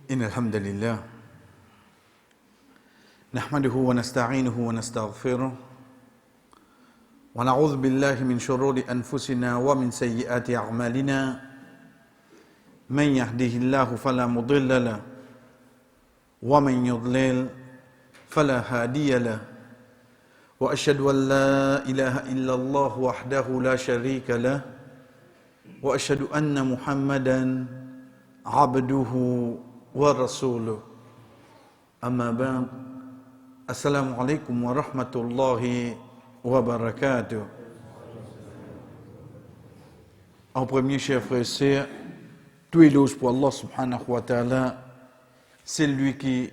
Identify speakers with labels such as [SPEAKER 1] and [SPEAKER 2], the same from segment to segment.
[SPEAKER 1] إن الحمد لله نحمده ونستعينه ونستغفره ونعوذ بالله من شرور أنفسنا ومن سيئات أعمالنا من يهده الله فلا مضل له ومن يضلل فلا هادي له وأشهد أن لا إله إلا الله وحده لا شريك له وأشهد أن محمدا عبده ورسوله أما بعد السلام عليكم ورحمة الله وبركاته. En premier, chers frères et sœurs, tout éloge pour Allah subhanahu wa ta'ala, c'est lui qui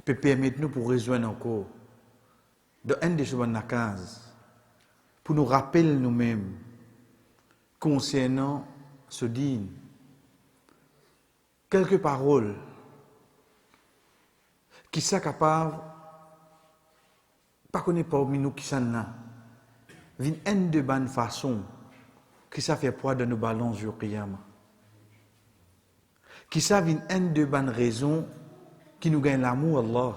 [SPEAKER 1] peut permettre nous pour rejoindre encore de un des choses pour nous rappeler nous-mêmes concernant ce dîne. Quelques paroles qui sont capables, pas qu'on est parmi nous qui sont là, viennent de bonne façon, qui ça fait poids de nos balances au Qiyamah. Qui ça viennent de bonnes raisons qui nous gagnent l'amour Allah.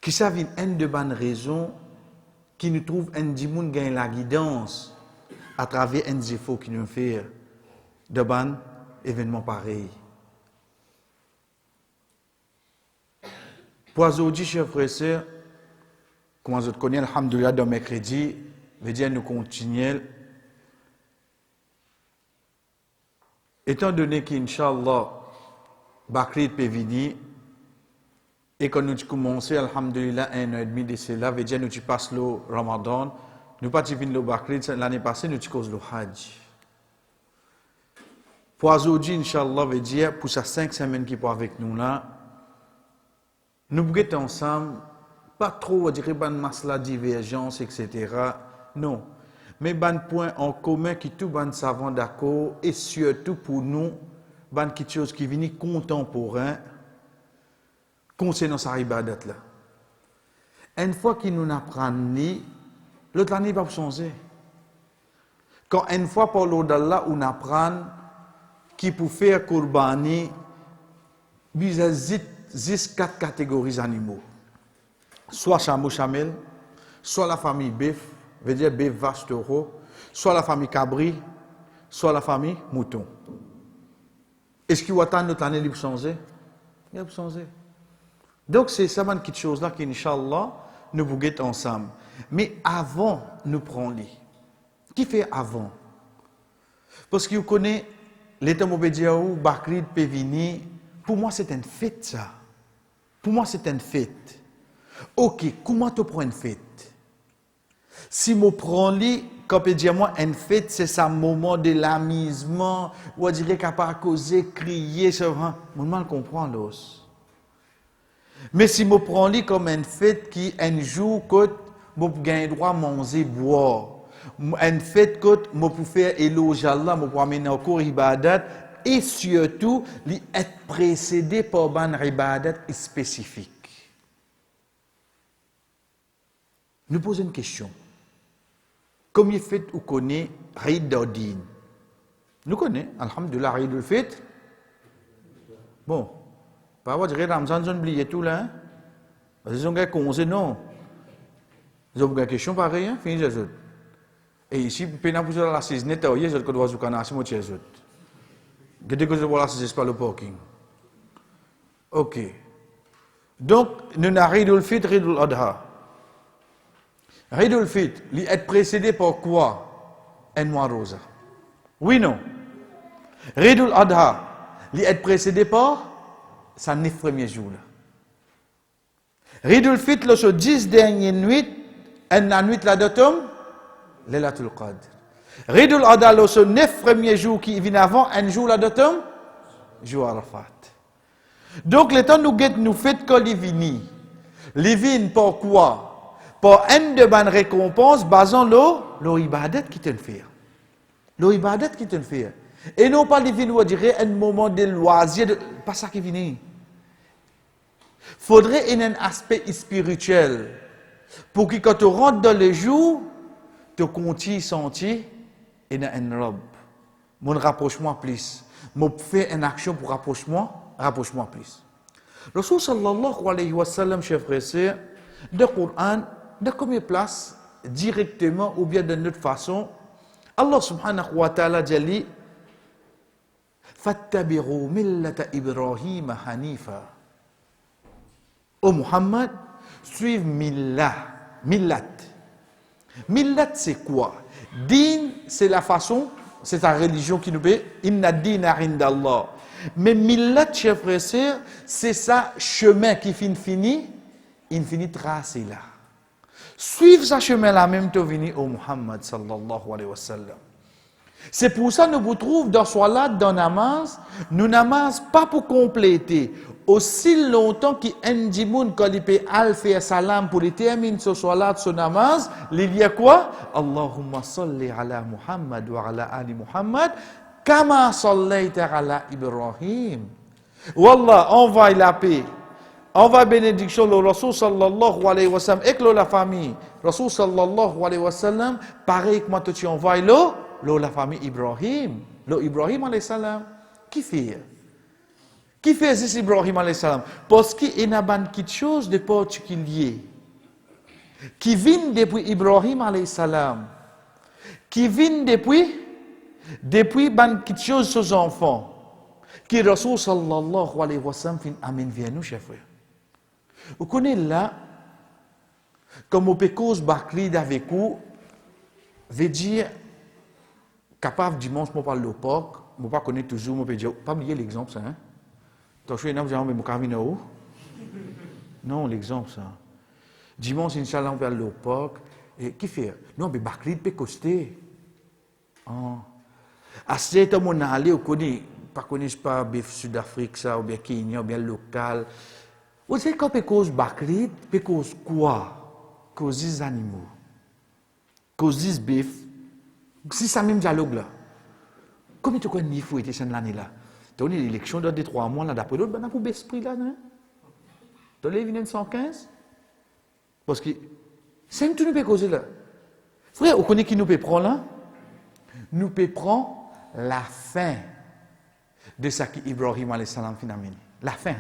[SPEAKER 1] Qui ça viennent de bonnes raisons qui nous trouvent un dimoun gagne la guidance à travers un défaut qui nous fait de bonnes événements pareils. Pour aujourd'hui, chers frères et sœurs, comme vous connaissez, alhamdoulilah, dans mercredi, veut dire nous continuons. Étant donné qu'Inch'Allah, Bakrid peut venir, et quand nous commençons, alhamdoulilah, 1 an et demi de cela, veut dire nous passons le Ramadan, nous pas venir le Bakrid, l'année passée, nous cause le Hajj. Pour aujourd'hui, Inch'Allah, veut dire, pour ces 5 semaines qui sont avec nous là, nous pouvons ensemble, pas trop, on dirait, ban masla, divergence, etc. Non. Mais ban point en commun qui tout ban savant d'accord, et surtout pour nous, ban quelque chose qui vient contemporain, concernant sa ibadat là. Une fois qu'il nous apprend, l'autre année va changer. Quand une fois par l'au-delà, on apprend, qui pour faire kurbani, il y a 4 catégories d'animaux. Soit chameau chamel, soit la famille bœuf, veut dire bœuf, vache, taureau, soit la famille cabri, soit la famille mouton. Est-ce qu'il va attendre notre année pour changer? Il va changer. Donc c'est ça quelque chose là qu'Inch'Allah, nous vous guettons ensemble. Mais avant, nous prenons-les. Qui fait avant? Parce que vous connaissez l'état Mobediaou, Bakrid, Pévini, pour moi c'est une fête ça. Pour moi c'est une fête. Ok, comment tu prends une fête? Si je prends lui, quand je dis moi une fête, c'est ça moment de l'amusement, ou on dirait qu'à part causer, crier, c'est vrai. Je ne comprends pas. Mais si je prends lui comme une fête qui un jour que je gagne droit à manger, boire. Une fête que je peux faire éloge à Allah, je peux amener encore ibadat, et surtout, être précédé par une ibadat spécifique. Nous posons une question. Combien de fêtes vous connaissez Eid al-Din? Nous connaissons, alhamdulillah, Eid al-Fitr. Bon, pas avoir dire Ramzan, j'ai oublié tout là. Hein? Ils ont gagné congé, non. Ils ont gagné une question pareille, hein? Fini les autres. Et ici, pendant que vous avez la saison, vous avez dit que vous avez gagné une question. Dès que vous avez la saison, c'est pas le parking. Ok. Donc, nous avons Eid al-Fitr, Eid al-Adha. Eid al-Fitr, il est précédé par quoi? Un mois rosa. Oui, non. Eid al-Adha, il est précédé par sa 9 premiers jours. Eid al-Fitr, le 10 dernières nuits, la nuit là de tombe, Laylatul Qadr. Eid al-Adha, le 9 premiers jours qui viennent avant, un jour là de tombe, jour Arafat. Donc, le temps nous fait que les vignes. Les vignes, pourquoi? Pour une de bonnes récompenses, basant le ibadat qui te fait. Le ibadat qui te fait. Et non pas les vignes, on dirait un moment de loisir, pas ça qui vient. Faudrait un aspect spirituel pour que quand tu rentres dans le jour, tu continues à sentir et un robe. mon rapproche-moi plus. Mon fait une action pour rapproche-moi plus. Rasul sallallahu alayhi wa sallam, chers frères et sœurs, le Coran, de combien place, directement ou bien d'une autre façon, Allah subhanahu wa ta'ala dit Fattabiru millata Ibrahim hanifa. Ô Muhammad, suive millat. Millat, c'est quoi? Din, c'est la façon, c'est ta religion qui nous paie. Inna dina indallah. Mais millat, chers frères et sœurs, c'est ça chemin qui finit tracé là. Suivre ce chemin-là même te venir au Muhammad sallallahu alayhi wa sallam. C'est pour ça que nous vous trouvons dans Salat, dans namaz, nous namaz pas pour compléter. Aussi longtemps qu'un quand il peut faire salam pour terminer ce Salat, ce namaz, il y a quoi? Allahumma salli ala Muhammad wa ala ali Muhammad, kama sallaita ala Ibrahim. Wallah, envoie la paix. Envoie bénédiction le Rasul sallallahu alayhi wa sallam et la famille. Rasul sallallahu alayhi wa sallam, pareil que moi tu envoies la famille Ibrahim. Le Ibrahim alayhi salam. Qui fait? Qui fait ce Ibrahim alayhi salam? Parce qu'il y a quelque chose de particulier. Qui vient depuis Ibrahim alayhi salam. Qui vient depuis quelque chose de ses enfants. Qui Rasul sallallahu alayhi wa sallam fin amen vers nous, chers frères. Vous connaissez là, comme on peut cause Bakri avec vous, veut dire, capable dimanche, moi parle le POC, je ne connais pas toujours, je peux dire, pas oublier l'exemple, ça, hein? Donc, je suis un peu de non, l'exemple, ça. Dimanche, Inch'Allah, on parle le POC, et qui fait? Non, mais Bakri peut coster. À ce moment on a allé, on connaît, pas bif Sud-Afrique, ça, ou bien Kenya, ou bien local. Vous savez quand on cause Bakri, on cause quoi? Cause des animaux. Cause des bif. C'est ça même dialogue là. Comment tu connais faut était cette l'année là? Tu as une élection dans 2-3 mois là d'après l'autre, ben pour baisser prix là, non? Tu as les 115? Parce que c'est tout nous peut causer là. Frère, vous connaissez qui nous peut prendre là? Nous peut prendre la fin de ce qu'Ibrahim alayhi salam finalement. La fin.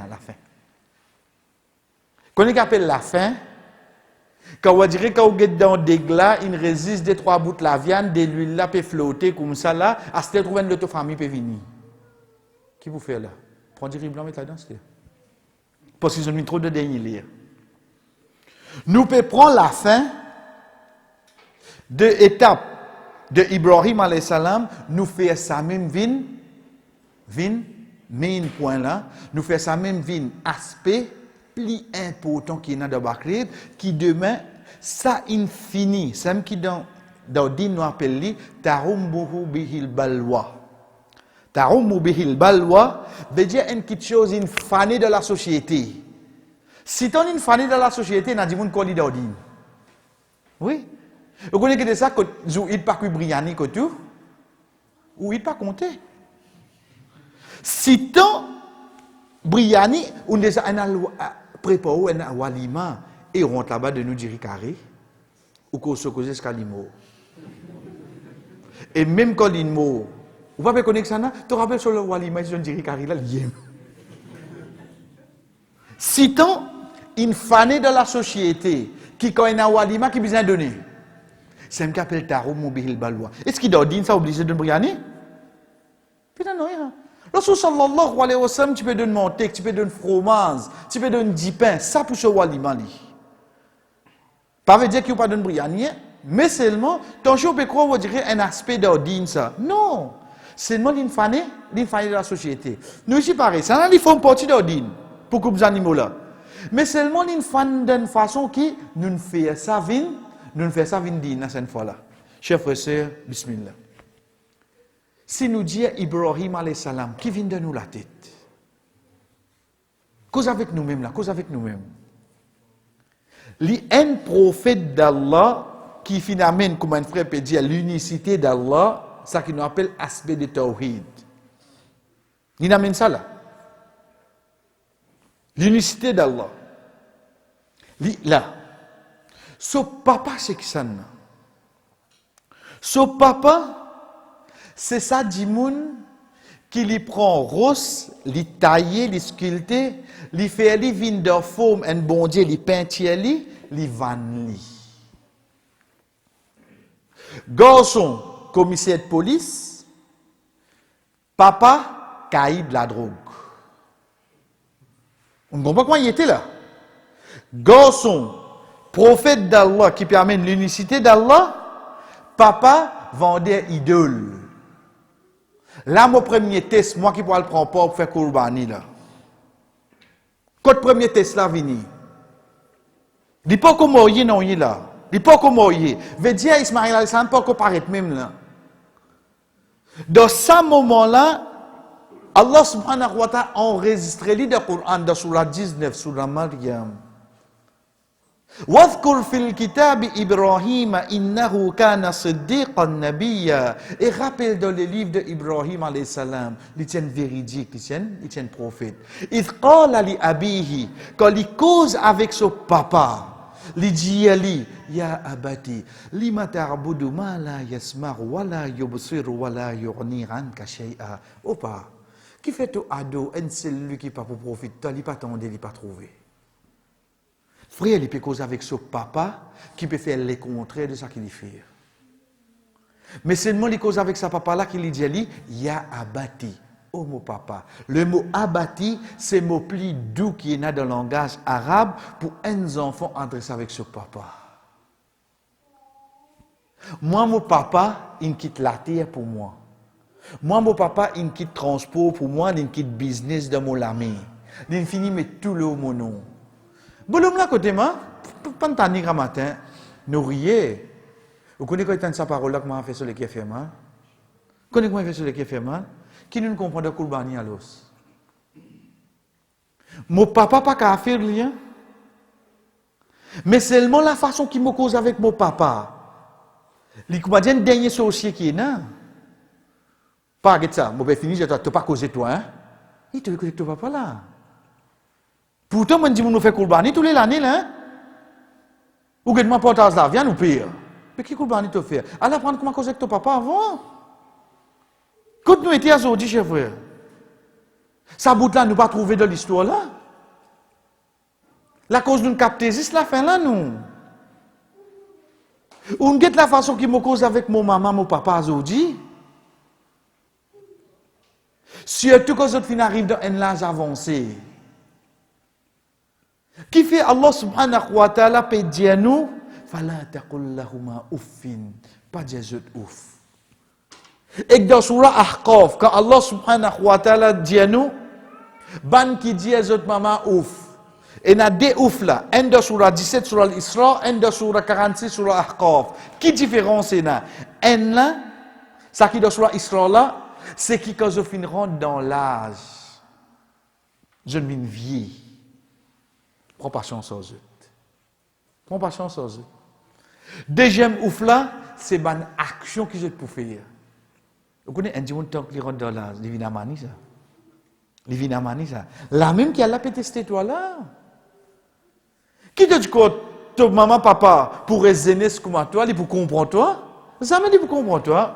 [SPEAKER 1] Qu'on appelle la fin, quand on dirait quand on est dans des glaces, il résiste des 3 bouts de la viande, de l'huile là peut flotter comme ça là, à ce trouver une autre famille peut venir. Qui vous fait là? Prends du riz blanc mettre là-dedans, c'est parce qu'ils ont mis trop de derniers lire. Nous pouvons prendre la fin de l'étape de Ibrahim alayhi salam, nous faire ça même main point là, nous faire ça même aspect plus important qui est dans le Bakri, qui demain, ça infini, ça qui dans le din nous appelle tarumbuhu bihil balwa. Tarumbu bihil balwa veut dire quelque chose infani de la société. Si tu es infani de la société, on a dit qu'on lit dans le din. Oui. Vous connaissez que ça, que vous n'êtes pas briani que tout, ou il pas compté. Si tu briani, on déjà préparé un walima et on rentre là-bas de nous dire carré ou qu'on se cause escalimo. Et même quand l'imo, vous ne pouvez pas connaître ça, tu te rappelles sur le walima, ils ont dit carré là, l'iem. Si tu une fanée de la société qui quand un walima qui besoin donner, c'est un qu'appelle Taro Mobihil Balwa. Est-ce qu'il doit dire ça obligé de briani? Putain, non, rien. Rasul sallallahu alayhi wa sallam, tu peux donner manteque, tu peux donner fromage, tu peux donner 10 pains, ça pour ce walima li. Pas veut dire qu'il n'y a pas de briani, mais seulement, ton jour peut croire, on dirait un aspect d'ordine ça. Non, seulement l'infané de la société. Nous ici pareil, ça n'a pas partie d'ordine pour que les animaux là. Mais seulement l'infané d'une façon qui nous fait ça vin cette fois là. Chers frères et sœurs, bismillah. Si nous disons Ibrahim alayhi salam, qui vient de nous la tête? Cause avec nous-mêmes là, cause avec nous-mêmes. Un prophète d'Allah qui finalement, comme un frère peut dire, l'unicité d'Allah, ça qui nous appelle aspect de Tawhid. Il amène ça là. L'unicité d'Allah. Là. Ce papa, c'est qui ça? Ce papa, C'est ça, Dimoun, qui lui prend rose, lui tailler, lui sculpter, lui faire lui vin de forme, un bon Dieu, lui peinture, lui vanne. Garçon, commissaire de police, papa, caïd de la drogue. On ne comprend pas comment il était là. Garçon, prophète d'Allah qui permet l'unicité d'Allah, papa, vendeur idole. Là, mon premier test, moi qui pourrais le prendre pour faire Kourbani là. Quand le premier test là vini, il n'est pas comme morier non il là. Il n'est pas comme morier. Veut dire Ismaël alayhi salam pas paraître même là. Dans ce moment-là, Allah subhanahu wa ta'ala a enregistré le Coran dans surah 19, surah Maryam. واذكر في الكتاب إبراهيم إنه كان صديقا نبيا. Et rappelle dans le livre d'Ibrahim alayhi salam, il tient véridique, il tient prophète. إذ قال لأبيه, quand il cause avec son papa, il dit ali, ya abati, lima ta'budu ma la yasma'u wa la yubsiru wa la yughni anka shay'a. Opa, qui fait tout ado, un celui qui pas pour profiter, il pas tendé, il pas trouvé. Frère, il peut causer avec son papa qui peut faire les contraires de ce qu'il fait. Mais seulement il cause avec sa papa là qui lui dit ya abati, oh mon papa. Le mot abati, c'est le mot plus doux qui est dans le langage arabe pour un enfant adressé avec son papa. Moi, mon papa, il quitte la terre pour moi. Moi, mon papa, il quitte transport pour moi, il quitte business de mon lami. Il finit mais tout le mon nom. Boulom là côté moi, pas de temps matin, nous riez. Vous connaissez quand sa parole là comment fait sur les qui fait mal? Vous connaissez comment fait sur les qui fait mal? Qui ne comprend pas Kourbani à l'os? Mon papa pas qu'à faire rien. Mais seulement la façon qu'il me cause avec mon papa. Les comédiens dernier sorcier qui est là. Pas que ça, mon père fini, je t'ai pas causé toi, hein? Il te veut que ton papa là. Pourtant, on dit que nous faisons Kourbani tous les années, là. Ou que nous portons la viande ou pire. Mais qui Kourbani te fait? Allez apprendre comment causer avec ton papa avant. Quand nous étions aujourd'hui, chers frères, ça bout là, nous pas trouvé dans l'histoire là. La cause d'une capter juste la fin là, nous. Ou on la façon qui me cause avec mon maman, mon papa aujourd'hui. Surtout quand autres fin arrive dans un âge avancé. Qui fait Allah subhanahu wa ta'ala peut dire nous, fala taqul lahuma uffin, pas dire ouf. Et dans surah Ahqaf, quand Allah subhanahu wa ta'ala dit nous, ban qui dit à maman ouf. Et il y a deux ouf là, un dans surah 17 surah Al-Isra, un dans surah 46 surah Ahqaf. Qui différence est là? Un là, ça qui dans surah Isra là, c'est qui quand je finirai dans l'âge, je ne vie. Prends patience aux eux. Prends patience aux eux. Deuxième ouf là, c'est une action que je peux faire. Vous connaissez un dimanche qui rentre dans la Livinamani ça. Livinamani ça. La même qui a la testé toi là. Qui te dit que ton maman, papa, pour raisonner ce comme toi, il pour comprendre toi. Jamais il pour comprendre toi.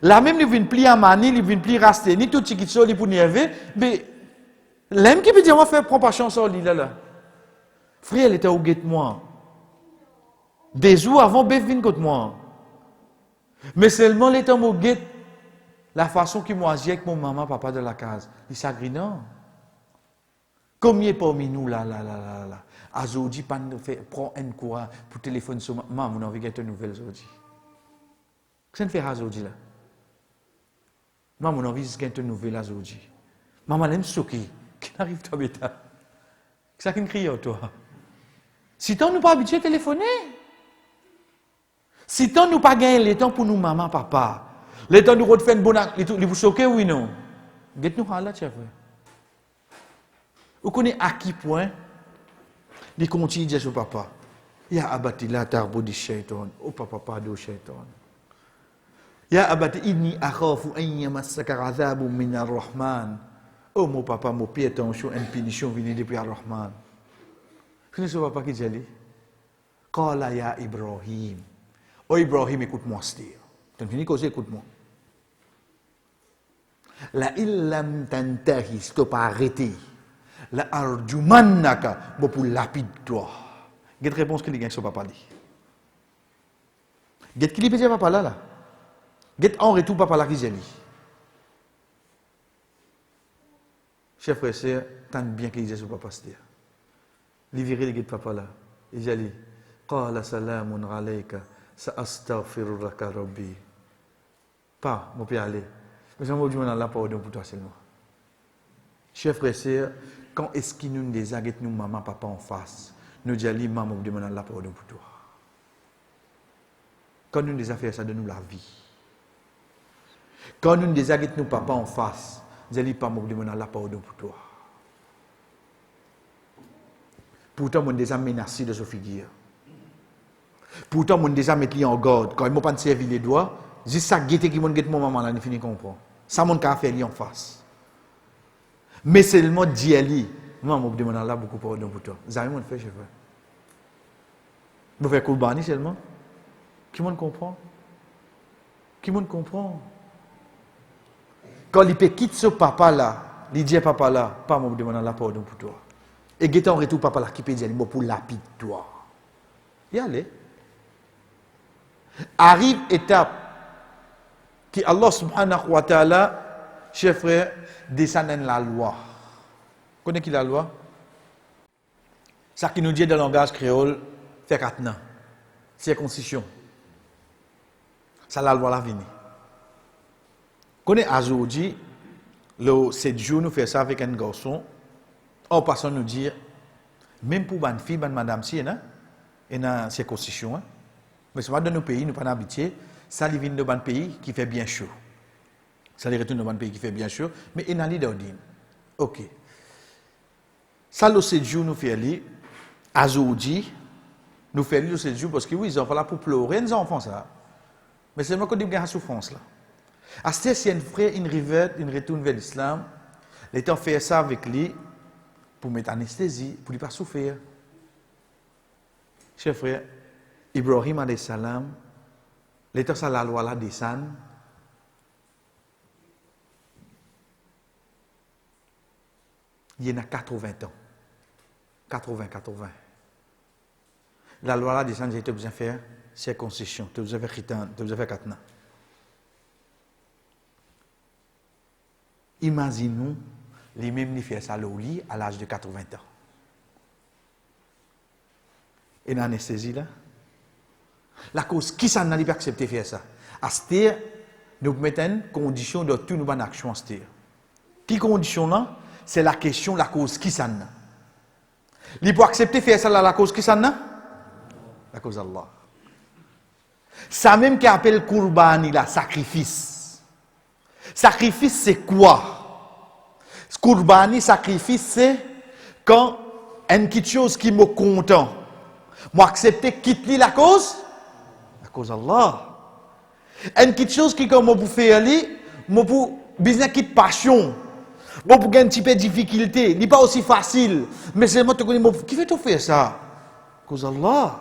[SPEAKER 1] La même il vient plier à mani, il vient plier raster, ni tout ce qui sont, il pour nerver. Mais l'homme qui peut dire moi faire prends patience au lit là. Frère, elle était au guet moi. Des jours avant, bête vient contre moi. Mais seulement l'état au guet, la façon qu'il m'a agi avec mon maman, papa de la case, il s'agrinant. Combien parmi nous là. Aujourd'hui, prends un courant pour téléphoner sur maman, on a envie de une nouvelle aujourd'hui. Qu'est-ce que fait aujourd'hui là? Maman, on a envie de une nouvelle aujourd'hui. Maman, elle aime choquer. Qui arrive toi, bêta? C'est ça qui crie à toi. Si tu n'es pas habitué à téléphoner, si tu n'as pas gagné le temps pour nous, maman, papa, le temps de nous faire une bonne acte, vous choquez, oui, non? Dites-nous là, chef. Vous connaissez à qui point les continue de dire sur papa, ya abati la tarbu di shaitan, oh papa, pas de shaitan. Ya abati inni akhafu an yamassaka azabun min ar-Rahman. Oh mon papa, mon pied attention, une punition venue depuis ar-Rahman. Vous ce papa qui dit? Qala ya Ibrahim. Oh Ibrahim, écoute-moi, c'est-à-dire. Tu finis causer, écoute-moi. La illam tantahi, si tu pas arrêté. La arjumannaka, bon pour lapide toi. Quelle réponse que les gens ne sont pas parlé. Quelle qui peut dire papa là. Quelle en retour papa là qui j'ai dit. Chef frère, c'est tant bien qu'il disait sur papa c'était. Il virait les papa là. Il dit qala salamun alayka sa astaghfiruka rabbi. Pas mon père aller. Mais j'aimerais dire Allah pardon pour toi seulement. Chef frère, c'est quand est-ce qu'il nous désagite nous maman papa en face. Nous disons maman me demande Allah pardon pour toi. Quand nous des affaires ça donne nous la vie. Quand nous désagite nous papa en face. Zali pas me demander Allah pardon pour toi. Pourtant, on déjà menacé de ce figure. Pourtant, on déjà mis en garde. Quand ils m'ont pas servi les doigts, juste ça guette qui m'ont guette mon maman là, ne finit comprendre. Ça mon cas fait en face. Mais seulement dit moi me demande Allah beaucoup pardon pour toi. Ça mon fait chef. Vous faites Kourbani seulement. Qui m'en comprend? Qui m'en comprend? Quand il peut quitter ce papa là, il dit papa là, pas me demander Allah pardon pour toi. Et guette en retour papa là qui peut dire pour lapide toi. Y aller. Arrive étape qui Allah subhanahu wa ta'ala, chers frères, descend la loi. Connaissez qui la loi? Ça qui nous dit dans le langage créole, fait 4 ans. Circoncision. Ça la loi la vini. Connaissez aujourd'hui, le 7 jours nous fait ça avec un garçon. En passant nous dire, même pour une fille, une madame, si, il y a une circoncision. Mais c'est pas dans nos pays, nous ne sommes pas habitués. Ça vient de un pays qui fait bien chaud. Ça retourne dans un pays qui fait bien chaud. Mais il y a un d'ordine. Ok. Ça, le 7 jours, nous faisons, aujourd'hui, nous faisons le 7 jours parce que oui, ils ont fait là pour pleurer, les enfants, ça. Mais c'est moi qui dis qu'il y a une souffrance là. À ce si un frère, une rivette, une retourne vers l'islam, l'État fait ça avec lui pour mettre anesthésie, pour ne pas souffrir. Chers frères, Ibrahim alayhi salam, l'État ça la loi là descend. Il y en a 80 ans. 80. La loi là descend, j'ai été besoin de faire circoncision, tu as besoin de faire 4 ans. Imaginons les mêmes qui font ça au lit à l'âge de 80 ans. Et l'anesthésie là, la cause qui s'en a pas accepté de faire ça. À ce stade, nous mettons une condition de tout nous en action à ce stade. Qui condition là? C'est la question, la cause qui s'en a. Il peut accepter de faire ça là, la cause qui s'en a? La cause Allah. Ça même qui appelle Kourbani, la sacrifice. Sacrifice, c'est quoi? Kourbani, sacrifice, c'est quand une petite chose qui me content. Moi, accepter quitter la cause Allah. Une petite chose qui, comme moi, pour faire, moi, pour business quitte passion. Moi, pour gagner un petit peu de difficulté. Ce n'est pas aussi facile. Mais c'est moi qui connais, qui fait tout faire ça? Cause Allah.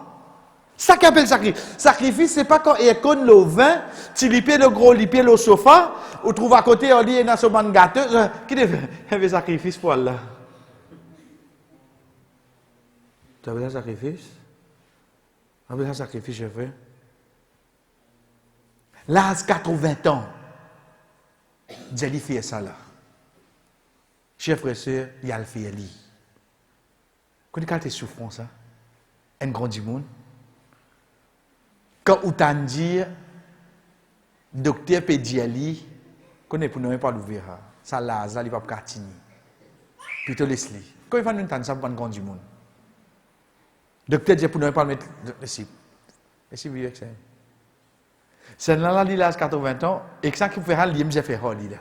[SPEAKER 1] Ça qui appelle sacrifice. Sacrifice, ce n'est pas quand il y a le vin, tu lipes le gros, lipes le sofa, ou trouve à côté, on dit, il y a un gâteau. Qui devait faire sacrifice pour Allah? Tu as vu un sacrifice? Tu as vu un sacrifice, je fais? L'âge 80 ans, Djali fait ça là. Chers frères et sœurs, il y a le fait lui. Quand tu as souffrance, un grand monde. Quand on t'a dit, docteur peut dire lui, connaît pour ne pas l'ouvrir. Ça là, ça il va pas catiner. Plutôt laisse-le. Quand il va nous entendre ça pour un grand monde. Docteur dit pour ne pas le mettre ici. Ici vivre avec ça. C'est là il a 80 ans et que ça qui fait il me fait hall là.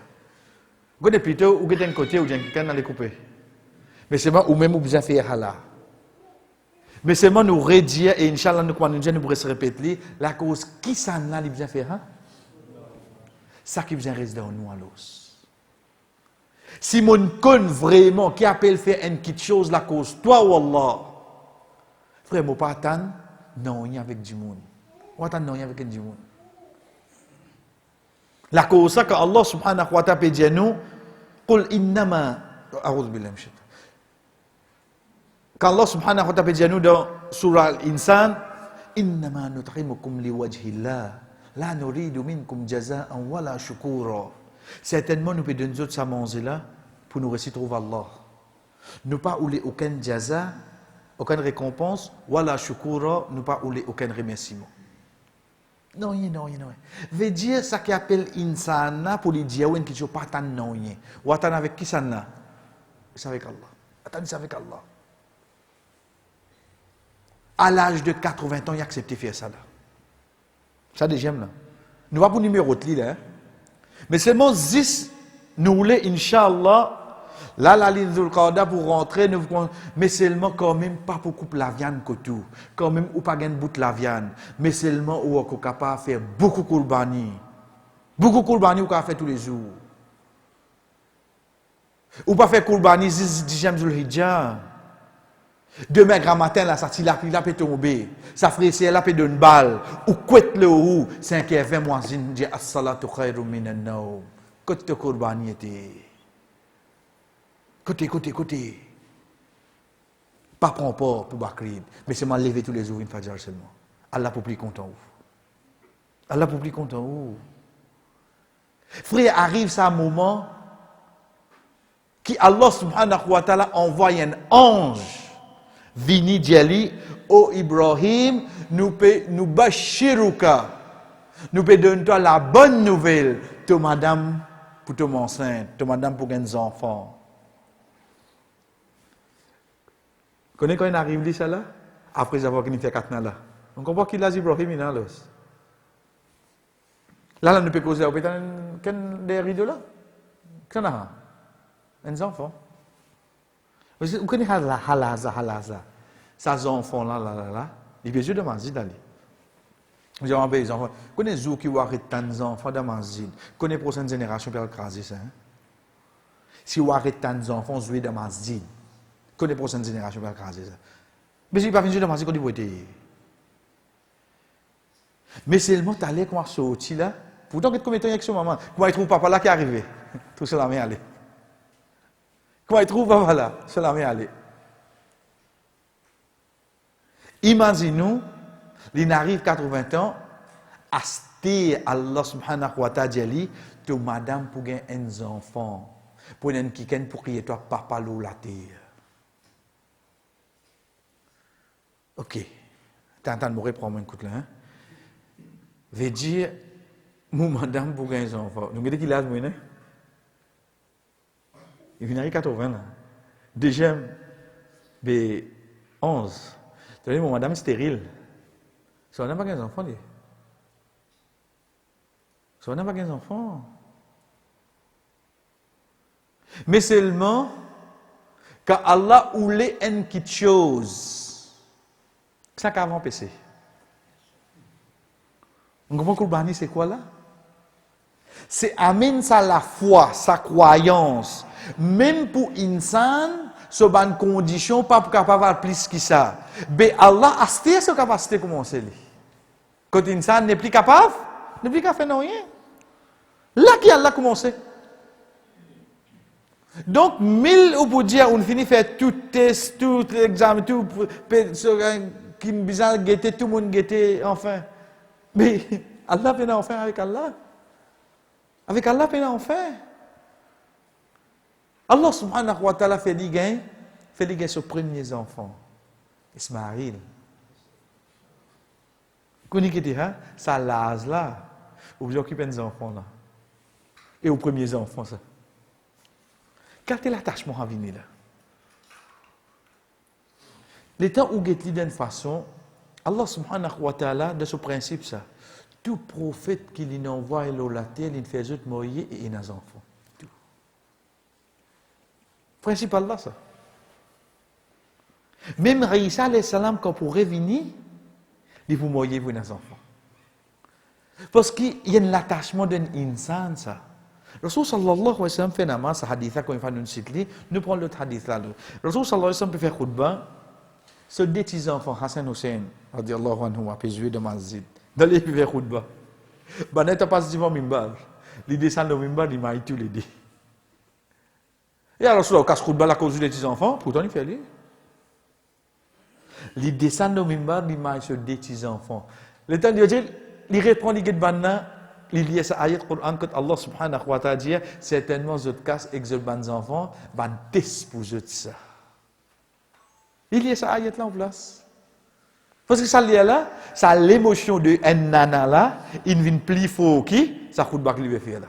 [SPEAKER 1] Quand plutôt ou que un côté ou quelqu'un dans les couper. Mais c'est moi ou même ou bien faire là. Mais c'est moi nous redire et inchallah nous quand nous pourrons se répéter la cause qui ça là il bien faire ça qui vient rester dans nous à l'os. Si mon con vraiment qui appelle faire une petite chose la cause toi wallah. Frère moi pas attendre non il y avec du monde. On attend non il y avec du monde. La cause ça que Allah subhanahu wa ta'ala peut dire nous, قل إنما أعوذ بالله من الشيطان. Quand Allah subhanahu wa ta'ala peut dire nous dans surah Al-Insan, إنما نطعمكم لوجه الله لا نريد منكم جزاء ولا شكورا. Certainement nous peut donner nous ça manger là pour nous réciter Allah. Nous pas ouler aucun jaza, aucune récompense, wala shukura, nous pas ouler aucun remerciement. Non. Veut dire ça qui appelle insana pour lui dire qui je pas tant non. Ou attendre avec qui ça n'a? C'est avec Allah. Attendre c'est avec Allah. À l'âge de 80 ans, il a accepté de faire ça là. Ça déjà là. Nous pas pour numéro de là. Mais seulement 10 nous voulons Inch'Allah. Là, la ligne de Qada pour rentrer, mais seulement quand même pas pour couper la viande que tout. Quand même, ou pas gagner bout de la viande. Mais seulement, ou est capable de faire beaucoup de kourbani. Beaucoup de kourbani, ou faire tous les jours. Ou pas faire kourbani, 10e Zulhijjah. Demain, grand matin, là, ça tire la peut tomber. Ça ferait si elle a peut donner une balle. Ou quitte le ou, 5h20, moi, je dis, as-salatu khairum minan nawm. Côté de kourbani était. Côté. Pas prendre pour Bakrid, mais c'est lever tous les jours une fajr seulement. Allah pour plus content où. Allah pour plus content où. Frère, arrive ça un moment qui Allah subhanahu wa ta'ala envoie un ange vini djali au Ibrahim nous bashiruka nous peut donner toi la bonne nouvelle to madame pour tomber enceinte, to madame pour gagner des enfants. Quand il arrive dit ça là, après avoir fait 4 ans là, on comprend qu'il a dit Ibrahim il a l'os. Là, nous peut causer au pétan, des rideaux là, qu'en a un enfant. Vous connaissez halaza, ces enfants là, ils besoin de manger d'aller. Vous avez des enfants, vous connaissez ceux qui vont arrêter tant d'enfants de manger, vous connaissez la prochaine génération qui va craser ça. Si vous arrêtez tant d'enfants, vous de manger. Que les prochaines générations vont craser ça. Mais je ne vais pas venir de manger quand vous êtes. Mais seulement tu allais comment sortir là. Pourtant, combien de temps il y a que son maman? Comment il trouve papa là qui est arrivé? Tout cela m'est allé. Comment il trouve papa là? Cela m'est allé. Imaginez-nous, il arrive 80 ans, à ce Allah subhanahu wa ta'ala dit, tu madame pour gagner un enfant, pour un qui pour crier toi papa l'eau la terre. Ok, tu entends me reprendre un coup de là. Veut dire, mon madame pour gagner un enfant. Nous mettons qu'il a âge, il vient à 80 là. Déjà, 11. Tu vois, mon madame est stérile. Ça n'a pas gagné un enfant. Ça n'a pas gagné un enfant. Mais seulement, quand Allah voulait une petite chose, ça qu'avant PC. On comprend que le bani c'est quoi là? C'est amène ça la foi, sa croyance. Même pour insan, ce bonne condition, pas pour capable plus que ça. Mais Allah a cette capacité commencer. Quand insan n'est plus capable, n'est plus capable de faire rien. Là qui Allah commencé. Donc, 1000 ou pour dire, on finit faire tout test, tout examen, tout qui me besoin guetter, tout le monde guetter, enfin. Mais Allah peut enfin avec Allah. Avec Allah peut enfin. Allah subhanahu wa ta'ala fait des gains ses premiers enfants. Ismaïl. Vous connaissez ça l'âge là. Vous occupez des enfants là. Et aux premiers enfants ça. Quel est l'attachement à venir là? Les temps où il d'une façon, Allah subhanahu wa ta'ala, de ce principe ça, tout prophète qui lui envoie la terre, il fait autre mourir et il a des enfants. Tout. Principe Allah ça. Même Isa alayhi salam quand pour revenir, il vous mourir pour des enfants. Parce qu'il y a un attachement d'un insan ça. Rasul sallallahu alayhi wa sallam fait namaz, ce hadith là quand il fait une citli, nous prenons l'autre hadith là. Rasul sallallahu alayhi wa sallam peut faire khutbah. Ce deux petits enfants, Hassan Hussein, radiallahu anhu, a pu jouer de masjid. Dans les faire khutbah. Ben, n'est pas devant mimbar. Les descendent au mimbar, ils maillent tous les deux. Et alors, sur le casse-croûte, à cause des petits-enfants, pourtant, il fait aller. Les descendent au mimbar, ils maillent sur des petits-enfants. Le temps de dire, ils reprennent les guettes il y a cette ayat Coran que Allah subhanahu wa ta'ala dit, certainement, je casse et je ban enfants, ban test pour ça. Il y a cette ayat là en place. Parce que ça là, ça a l'émotion de un nana là, il vient plus fort qui, ça coûte pas qu'il veut faire là.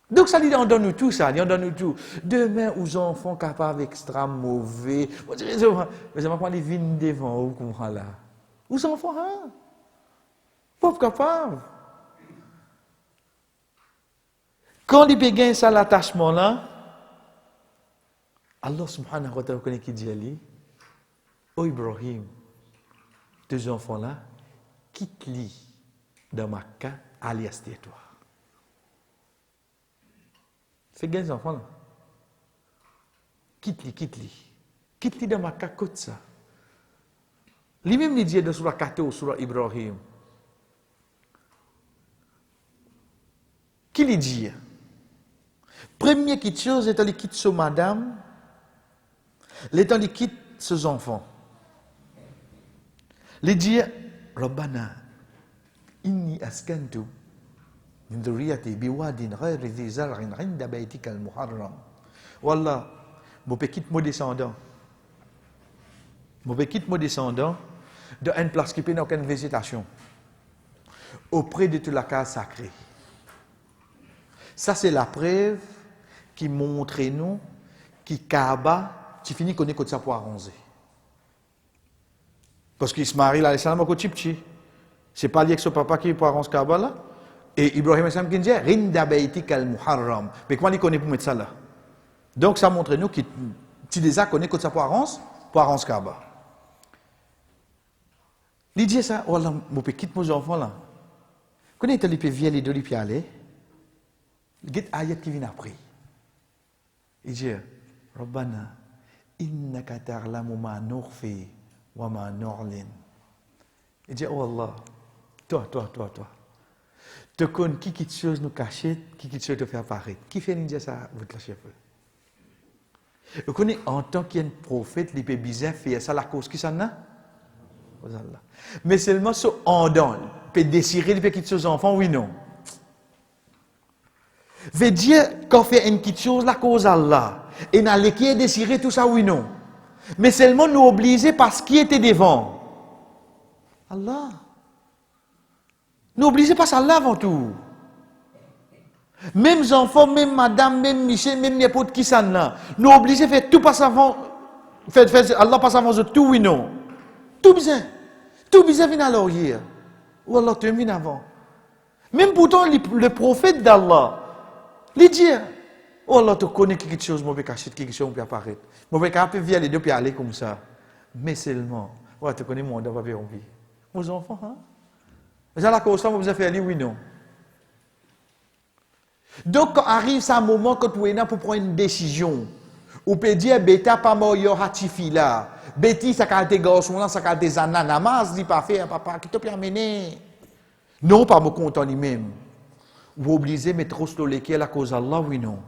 [SPEAKER 1] Donc ça dit, on donne nous tout ça, on donne nous tout. Demain, aux enfants capables extra mauvais, mais je vais pas les vignes devant vous comme là. Aux enfants, hein? Pas capables. Quand ils payent ça l'attachement là, Allah subhanahu wa ta'ala connaît qui dit Ali, oh Ibrahim, deux enfants là, quitte-les dans Makkah, alias territoire. C'est gagner les enfants là. Quitte-les. Quitte-les dans Makkah, côte ça. Lui-même il dit dans surah 14, surah Ibrahim. Qui lui dit? Première petite chose, c'est qu'il quitte sa madame, l'étant il quitte ses enfants. Il dit, Rabbana, inni askantu min dhurriyyati biwadin ghayri dhi zar'in 'inda baytika al-muharram. Wallah, mon quitte mon descendant. Mon quitte mon descendant dans une place qui n'a aucune végétation. Auprès de toute la case sacrée. Ça, c'est la preuve qui montre nous, qui Kaaba, tu finis qu'on est comme ça pour arranger. Parce qu'Ismaïl alayhi salam a côté petit. C'est pas lié que son papa qui pour arranger Kaaba là. Et Ibrahim alayhi salam qui dit Rinda baytika al-muharram. Mais comment il connaît pour mettre ça là? Donc ça montre nous qui tu déjà connais comme ça pour arranger Kaaba. Il dit ça, oh là, mon quitte mes enfants là. Quand il peut vient les deux les pieds aller. Il y a ayat qui vient après. Il dit, Rabbana, innaka ta'lamu ma nukhfi wa ma nu'lin. Il dit, oh Allah, toi. Tu connais qui quitte chose nous cacher, qui quitte chose te faire apparaître. Qui fait dire ça, votre chef? Vous connaissez, en tant qu'un prophète, il peut bizarre faire ça, la cause qui s'en a? Mais seulement ce en don, il peut désirer, il peut quitter ses enfants, oui, non. Veut dire qu'on fait une petite chose, la cause Allah. Et n'a les qui est désiré tout ça, oui, non. Mais seulement nous obliger parce qui était devant. Allah. Nous obliger parce Allah avant tout. Même enfants, même madame, même Michel, même n'importe qui ça là. Nous obliger à faire tout passe avant. Allah passe avant tout, oui, non. Tout bizarre. Tout bizarre vient à l'arrière. Ou Allah te vient avant. Même pourtant, le prophète d'Allah, il dit, oh Allah te connaît quelque chose, je vais cacher quelque chose qui apparaît. Je vais cacher via les deux puis aller comme ça. Mais seulement, oh, tu connais mon pas bien envie. Vos enfants, hein? J'ai la cause, vous avez fait aller, oui, non. Donc, quand arrive ce moment, quand vous êtes pour prendre une décision, vous pouvez dire, bêta pas mort, il y aura tifi là. Bêti, ça a été garçon là, ça a été ananas, dit pas faire, papa, qui te permet. Non, pas me content lui-même. Vous obligez de mettre trop sur les la cause d'Allah, oui, non.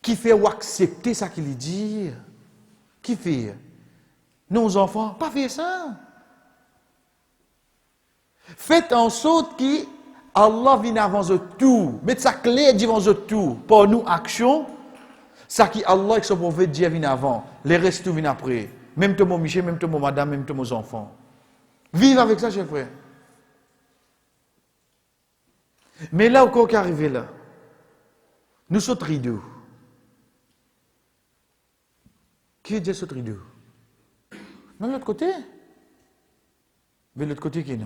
[SPEAKER 1] Qui fait ou accepter ça qu'il dit? Qui fait? Nos enfants, pas faire ça. Faites en sorte que Allah vienne avant de tout. Mettez sa clé devant de tout. Pour nous, action, ça qui Allah et son prophète Dieu viennent avant. Les restes viennent après. Même tout mon Michel, même tout mon madame, même tous mes enfants. Vive avec ça, chers frères. Mais là, encore qui arrive là, nous sommes rideaux. Qui veut dire ce rideau? De l'autre côté. Mais l'autre côté qui est là.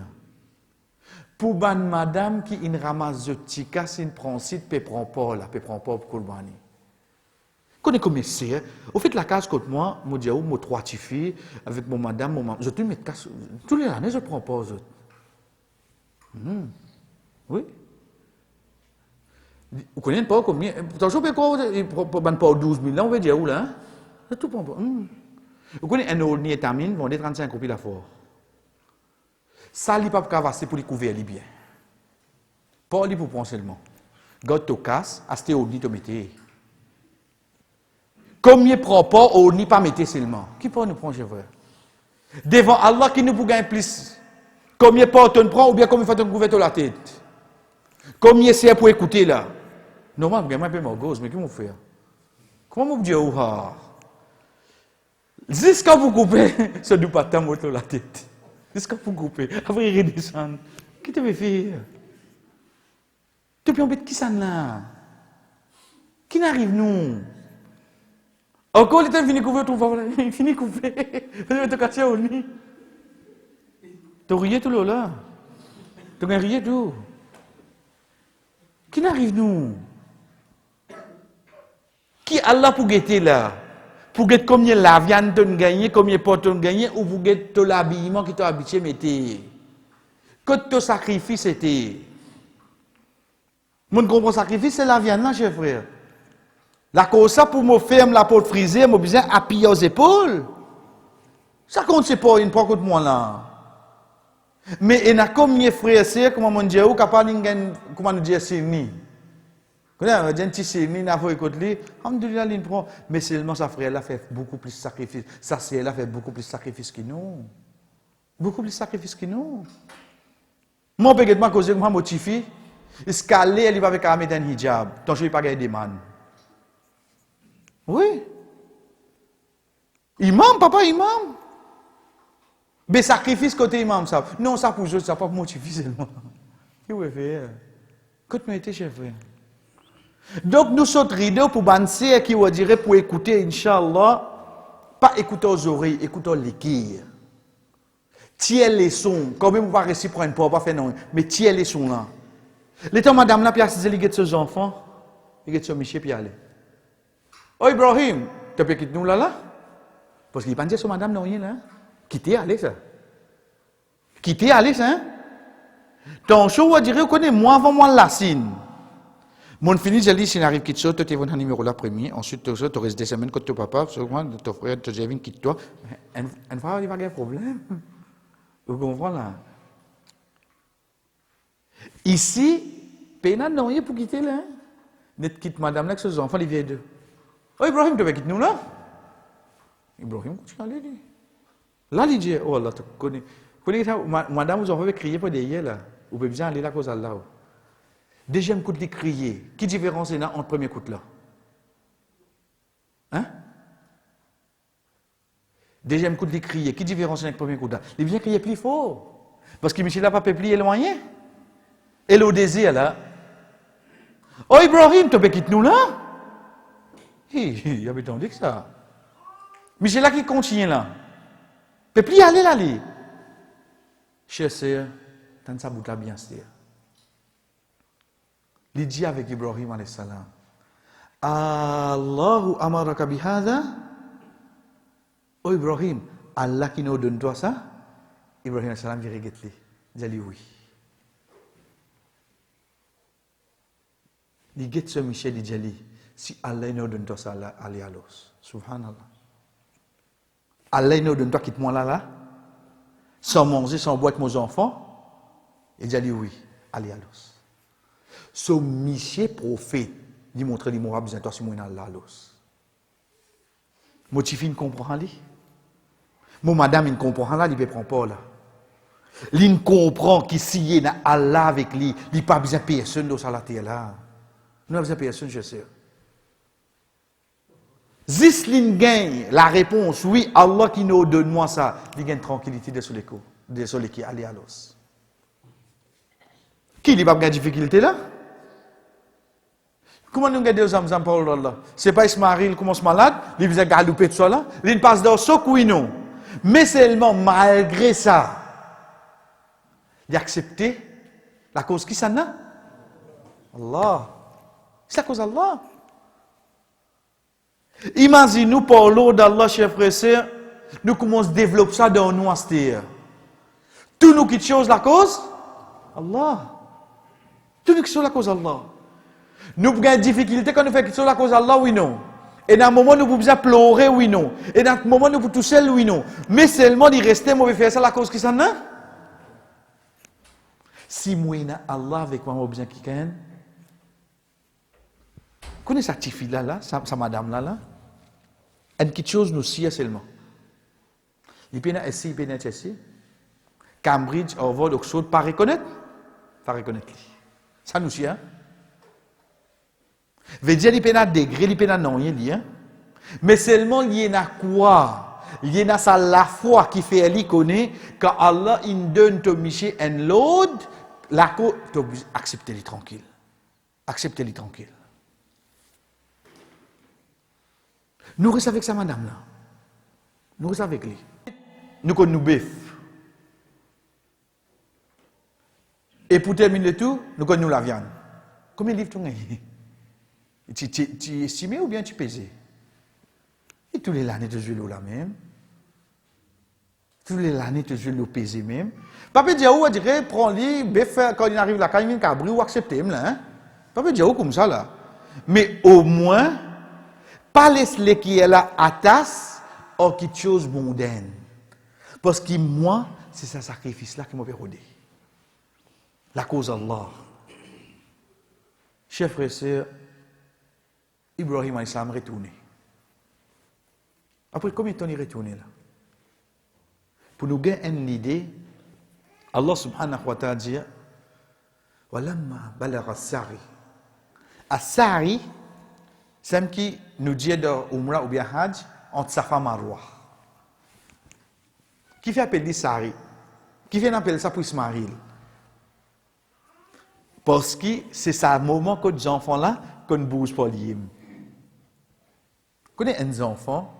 [SPEAKER 1] Pour ban madame qui in ramasse de tika, c'est une principe, peut prendre pas là, peut prendre pas pour Koulbani. Connais comme c'est. Au fait, la case contre moi, moi dis moi trois filles avec mon madame, mon maman. Je te mets casse. Tous les années, je prends pas aux autres. Oui. Vous connaissez pas combien? Pourtant, je peux pas 12 000 là, on va dire où là? Hein? Je tout prends pas. Vous connaissez un old niétamine, vendez 35 copies la fort. Ça, il n'y a pas de c'est pour les couvrir les biens. Pas lui pour prendre seulement. God te casse, acheter au nid te mettez. Comme il prend pas, au nid pas mettez seulement. Qui peut nous prendre, frère? Devant Allah qui nous peut gagner plus. Comme il pas te prend ou bien comme il fait te couvrir la tête. Comme il essaie pour écouter là. Normalement, je ne peux pas m'orgose, mais comment faire? Comment vous dire jusqu'à vous couper, ce du patin moto la tête. Jusqu'à vous couper. Après, il redescend. Qu'est-ce que tu veux faire? Tu peux embêter qui ça là? Qui n'arrive nous? Encore, il est fini de couvrir tout le monde. Il finit de couvrir. Il va te casser au nid. Tu riais tout là. Tu riais tout. Qui n'arrive nous? Qui Allah pour guetter là? Pour guetter combien la viande te gagné, combien porte te gagné, ou pour guetter tout l'habillement qui t'a habitué mettez. Que ton sacrifice était. Mon comprend sacrifice, c'est la viande là, chers frères. La cause ça pour me faire la peau frisée, me besoin appuyer aux épaules. Ça compte c'est pas une pas contre moi là. Mais il y a combien de frères et sœurs, comment on dit, comment nous dire c'est ni. Quand on a un petit sémi, on a fait écouter lui, alhamdoulilah, il prend. Mais seulement sa frère là fait beaucoup plus de sacrifices. Sa sœur là fait beaucoup plus de sacrifices que nous. Beaucoup plus de sacrifices que nous. Moi, peut-être, moi, cause moi motivé, escaler, elle va avec un hijab. Tant que je ne vais pas gagner des man. Oui. Imam, papa, imam. Mais sacrifice côté imam, ça. Non, ça pour eux, ça pas motiver seulement. Qu'est-ce que vous faire? Quand tu m'étais chef, frère. Donc, nous sommes rideaux pour banser qui vous dirait pour écouter, Inch'Allah, pas écouter aux oreilles, écouter les quilles. Tiens les sons, quand même, vous ne pouvez pas rester pour une pauvre, pas faire non, mais tiens les sons là. L'état madame là, puis assisé les ses enfants, il est sur Michel, puis aller. Oh Ibrahim, tu peux quitter nous là? Parce qu'il ne pense pas sur madame, non, rien là. Quittez, allez ça. Quittez, allez ça. Hein? Ton show, vous direz, vous connaissez, moi avant moi, la signe. Mon fini, j'ai dit, si n'arrive quitte ça, tu es un numéro là premier. Ensuite, tu restes des semaines quand ton papa, ton frère, ton frère, quitte toi. Une fois, il va y avoir un problème. Vous comprenez là? Ici, Pénal n'a rien pour quitter là. Net quitte madame là avec ses enfants, les vieilles deux. Oh Ibrahim, tu vas quitter nous là? Ibrahim, continue à aller. Là, il dit, oh Allah, tu connais. Madame, vous avez crié pour derrière là. Vous pouvez bien aller là, cause d'Allah. Deuxième coup de crier. Qui différence est là entre le premier coup là? Hein? Deuxième coup de crier. Qui différence est avec le premier coup là? Il vient crier plus fort. Parce que Michel n'a pas plié éloigné. Et le désir là. Oh Ibrahim, tu peux quitter nous là? Il y avait entendu que ça. Michel là qui continue là. Tu peux plus aller là, lui. Cher sœur, tant ça bout là bien sûr. Il dit avec Ibrahim alayhi salam, Allahu amaraka bihada. Oh Ibrahim, Allah qui nous donne toi ça? Ibrahim alayhi salam dit regarde-le. Il dit oui. Il dit ce Michel, il dit si Allah nous donne toi ça, allez à l'os. Subhanallah. Allah nous donne toi quitte moi là, sans manger, sans boire avec mes enfants. Il dit oui, allez à l'os. Ce Michel prophète, il montre qu'il m'a besoin de toi si moi là l'os. Mon petit comprend lui. Mon madame il comprend là, il ne prend pas là. Il comprend qu'il s'y est Allah avec lui, il n'a pas besoin de personne dans la terre là. Nous n'avons besoin de personne, je sais. Zislin gagne la réponse, oui, Allah qui nous donne moi ça, il gagne tranquillité de sur les qui allez à l'os. Qui n'a pas de difficulté là? Comment nous regardons aux hommes pour Allah? C'est pas Ismaël qui commence malade, il vient galouper de ça là, il passe dans ce oui non. Mais seulement malgré ça, il a accepté la cause qui s'en a? Allah. C'est la cause d'Allah. Imaginez-nous par l'eau d'Allah, chers frères et sœurs, nous commençons à développer ça dans nous. Tout nous qui chose la cause? Allah. Tout nous qui chose la cause Allah. Nous avons des difficultés quand nous faisons quelque chose la cause d'Allah, oui non. Et dans un moment, nous pouvons pleurer, oui non. Et dans un moment, nous pouvons toucher, oui non. Mais seulement, il reste mauvais faire ça la cause qui s'en a. Si moi, Allah avec moi, je besoin qui ken. Connais sa petite fille là, sa madame là, une petite chose nous sied seulement. Il peut être ici, il peut être ici. Cambridge, Harvard, Oxford, pas reconnaître lui. Ça nous sied, hein? Veut dire il peut être degré, il peut être non, il y a. Mais seulement il y a quoi? Il y a ça la foi qui fait elle connaît quand Allah il donne to miché un load, la co acceptez-les tranquille. Acceptez-les tranquille. Nous restons avec sa madame là. Nous restons avec lui. Nous connaissons nous bœuf. Et pour terminer tout, nous connaissons la viande. Combien de livres tu as? Tu estimé ou bien tu pesé? Et tous les années, tu joues là même. Tous les années, tu joues pesé même. Papa dit, où dirait, prends-le, bœuf, quand il arrive là, quand il vient cabri, ou accepter là. Papa dit, comme ça là. Mais au moins, pas laisser qui est là à tasse ou quelque chose de mondaine. Parce que moi, c'est ce sacrifice-là qui m'a pérodé. La cause d'Allah. Chers frères et sœurs, Ibrahim a retourné. Après combien de temps il est retourné là? Pour nous gagner une idée, Allah subhanahu wa ta'ala dit Walamma balagha as-sari. As-sari, c'est ce qui nous dit dans Umrah ou bien Hajj entre Safa et Marwa. Qui fait appeler Sari? Qui fait appeler ça pour Ismaïl? Parce que c'est ça le moment que les enfants là, qu'on bouge pour l'île. Vous connaissez un enfant,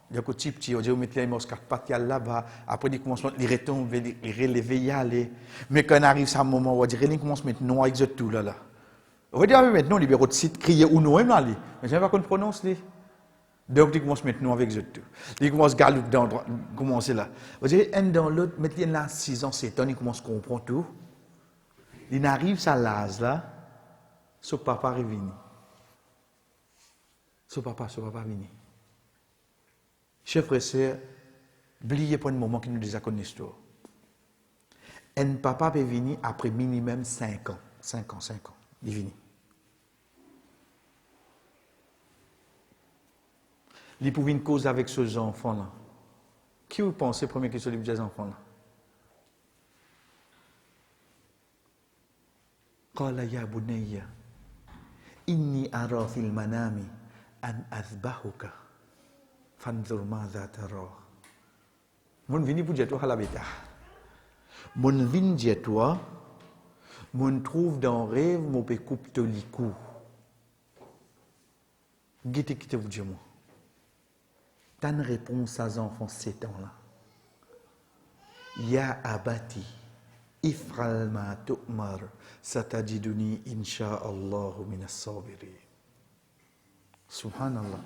[SPEAKER 1] il y a un petit, on dit, on met les morceaux quatre pattes là-bas, après il commence à les retomber, les relever, y aller. Mais quand arrive ce moment, on va dire, il commence à mettre noir avec tout là. On va dire, maintenant, libéraux de site, crier ou non, même là, mais je ne sais pas qu'on prononce les. Donc, il commence maintenant avec tout. Il commence à galouper dans commencer là. On va dire, un dans l'autre, maintenant, là, 6 ans, 7 ans, il commence à comprendre tout. Il arrive à l'âge là, son papa est venu. Son papa est venu. Chers frères et sœurs, oubliez pas un moment qui nous déjà connaît l'histoire. Un papa est venu après minimum 5 ans. 5 ans. Il est venu. Il pouvait une cause avec ces enfants-là. Qui vous pensez, première question, les enfants-là? قال يا بني إني أرى في المنام أن أذبحك فانظر ماذا ترى. Mon vini pour dire toi à la bêta. Mon vini dire toi, mon trouve dans rêve, mon peut coupe te licou. Guette qui te vous dire moi. T'as une réponse à enfants 7 ans là. Ya abati. Ifral ma tu'mar satajiduni insha'Allah minas sabirin. Subhanallah.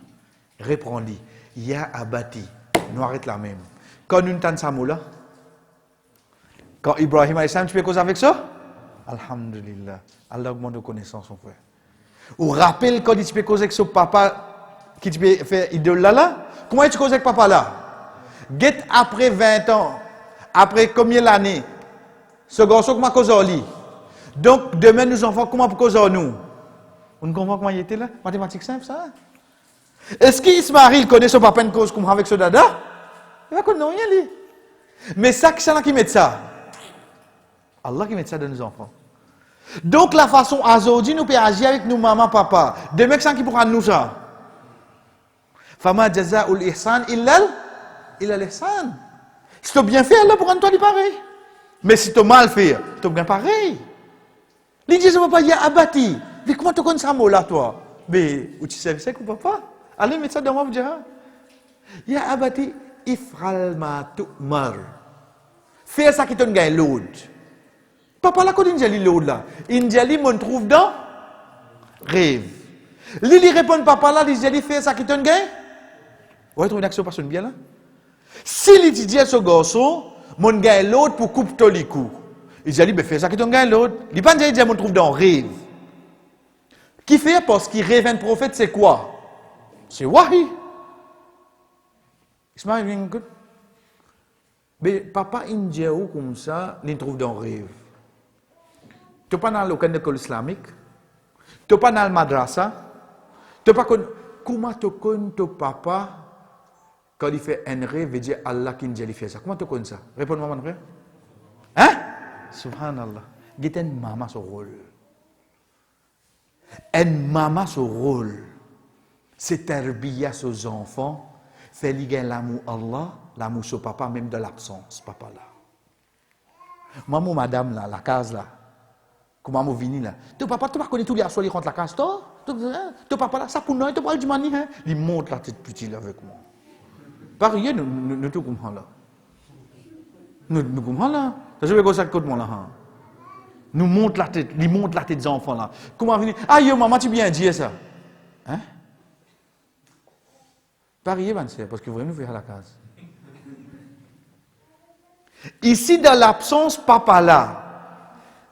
[SPEAKER 1] Reprends-lui. Ya abati. Nous arrête la même. Quand nous entendons ça là, quand Ibrahim a essayé, tu peux causer avec ça? Alhamdulillah. Allah augmente de connaissance, son frère. Ou rappelle quand tu peux causer avec son papa qui tu peux faire idole là? Comment tu causes avec papa là? Get après 20 ans, après combien d'années? Ce garçon comment cause lui. Donc demain nous enfants comment pour cause nous. On comprend comment il était là? Mathématiques simple ça. Est-ce qu'Ismaël connaît son papa une cause comme avec ce dada? Il va connaître rien lui. Mais ça qui c'est là qui met ça. Allah qui met ça dans nos enfants. Donc la façon aujourd'hui nous peut agir avec nous maman papa. Demain c'est qui pourra nous ça. Fama jazaa'ul ihsan illa l'ihsan. Si tu as bien fait Allah pourra nous toi pareil. Mais si tu as mal fait, tu as bien pareil. Les disent, papa, il y a abattu. Mais comment tu connais ça mot là, toi? Mais, où tu sais, c'est que papa? Allez, mettre ça dans moi, vous dire. Il y a abattu, ifral ma tu'mar. Fais ça qui te gagne l'autre. Papa, là, quand il dit l'autre là, il dit, on trouve dans rêve. Lili répond, papa, là, il dit, fais ça qui te gagne. Vous trouvez une action personne bien là? Si il dit à ce garçon, mon gagne l'autre pour couper ton licou. Il dit, ben fais ça qui ton gagne l'autre. Il ne pas dire, mon trouve dans rêve. Qui fait parce qu'il rêve un prophète, c'est quoi? C'est wahi. Ismaël vient good. Mais papa indien comme ça, il trouve dans rêve. Tu pas dans l'aucune école islamique. Tu pas dans le madrasa. Tu pas comment tu connais ton papa quand il fait un rêve, veut dire Allah qui nous fait ça. Comment tu connais ça? Réponds-moi, mon frère. Hein? Subhanallah. Il y a une maman son rôle. Une maman son rôle. C'est terbiya ses enfants. Fait lier l'amour Allah, l'amour sur papa, même de l'absence, papa là. Maman, madame là, la case là. Comment maman vini là? Ton papa, tu ne connais tous les assois, il rentre la case, toi? Ton papa là, ça pour nous, tu parles du mani, hein? Il monte la tête petite là avec moi. Pareil, nous tout comme là. Nous comme là. Je vais go ça côté moi là. Nous monte la tête, il monte la tête des enfants là. Comment venir? Ah yo maman, tu bien dit ça? Hein? Pareil, parce que vous nous faire la case. Ici, dans l'absence, papa là,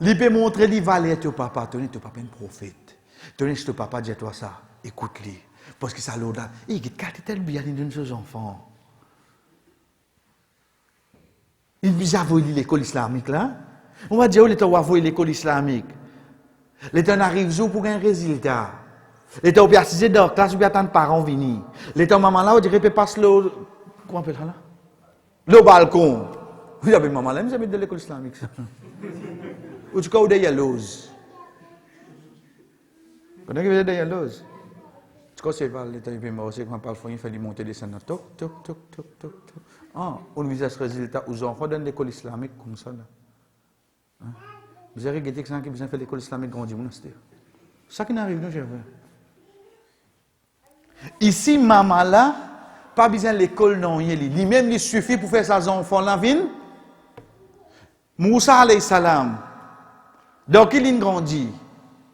[SPEAKER 1] il peut montrer les valeurs de papa. Tenez, ton papa est un prophète. Tenez, ton papa dit toi ça, écoute-le. Parce que ça l'auda. Il dit, quand tu es bien de ses enfants. Il dit, j'avoue l'école islamique là. On va dire, il va voir l'école islamique. L'État arrive jour pour un résultat. L'État bien assisé dans la classe, bien attendre parents venir. L'État maman là, on dirait peut passer le comment on appelle ça là? Le balcon. Vous avez maman là, vous avez de l'école islamique ça. Ou tu cas où des yellows. Quand on a des yellows. Tu vois c'est pas l'État il peut aussi quand on parle il fait monter descendre toc toc toc toc toc. Ah, on vise ce résultat aux enfants dans l'école islamique comme ça là. Hein? Vous avez regardé que ça qui besoin faire l'école islamique grandi monastère. Ça qui n'arrive non, j'ai vu. Ici, maman là, pas besoin de l'école non, lui-même il suffit pour faire ses enfants là viennent. Moussa alayhi salam. Donc il grandit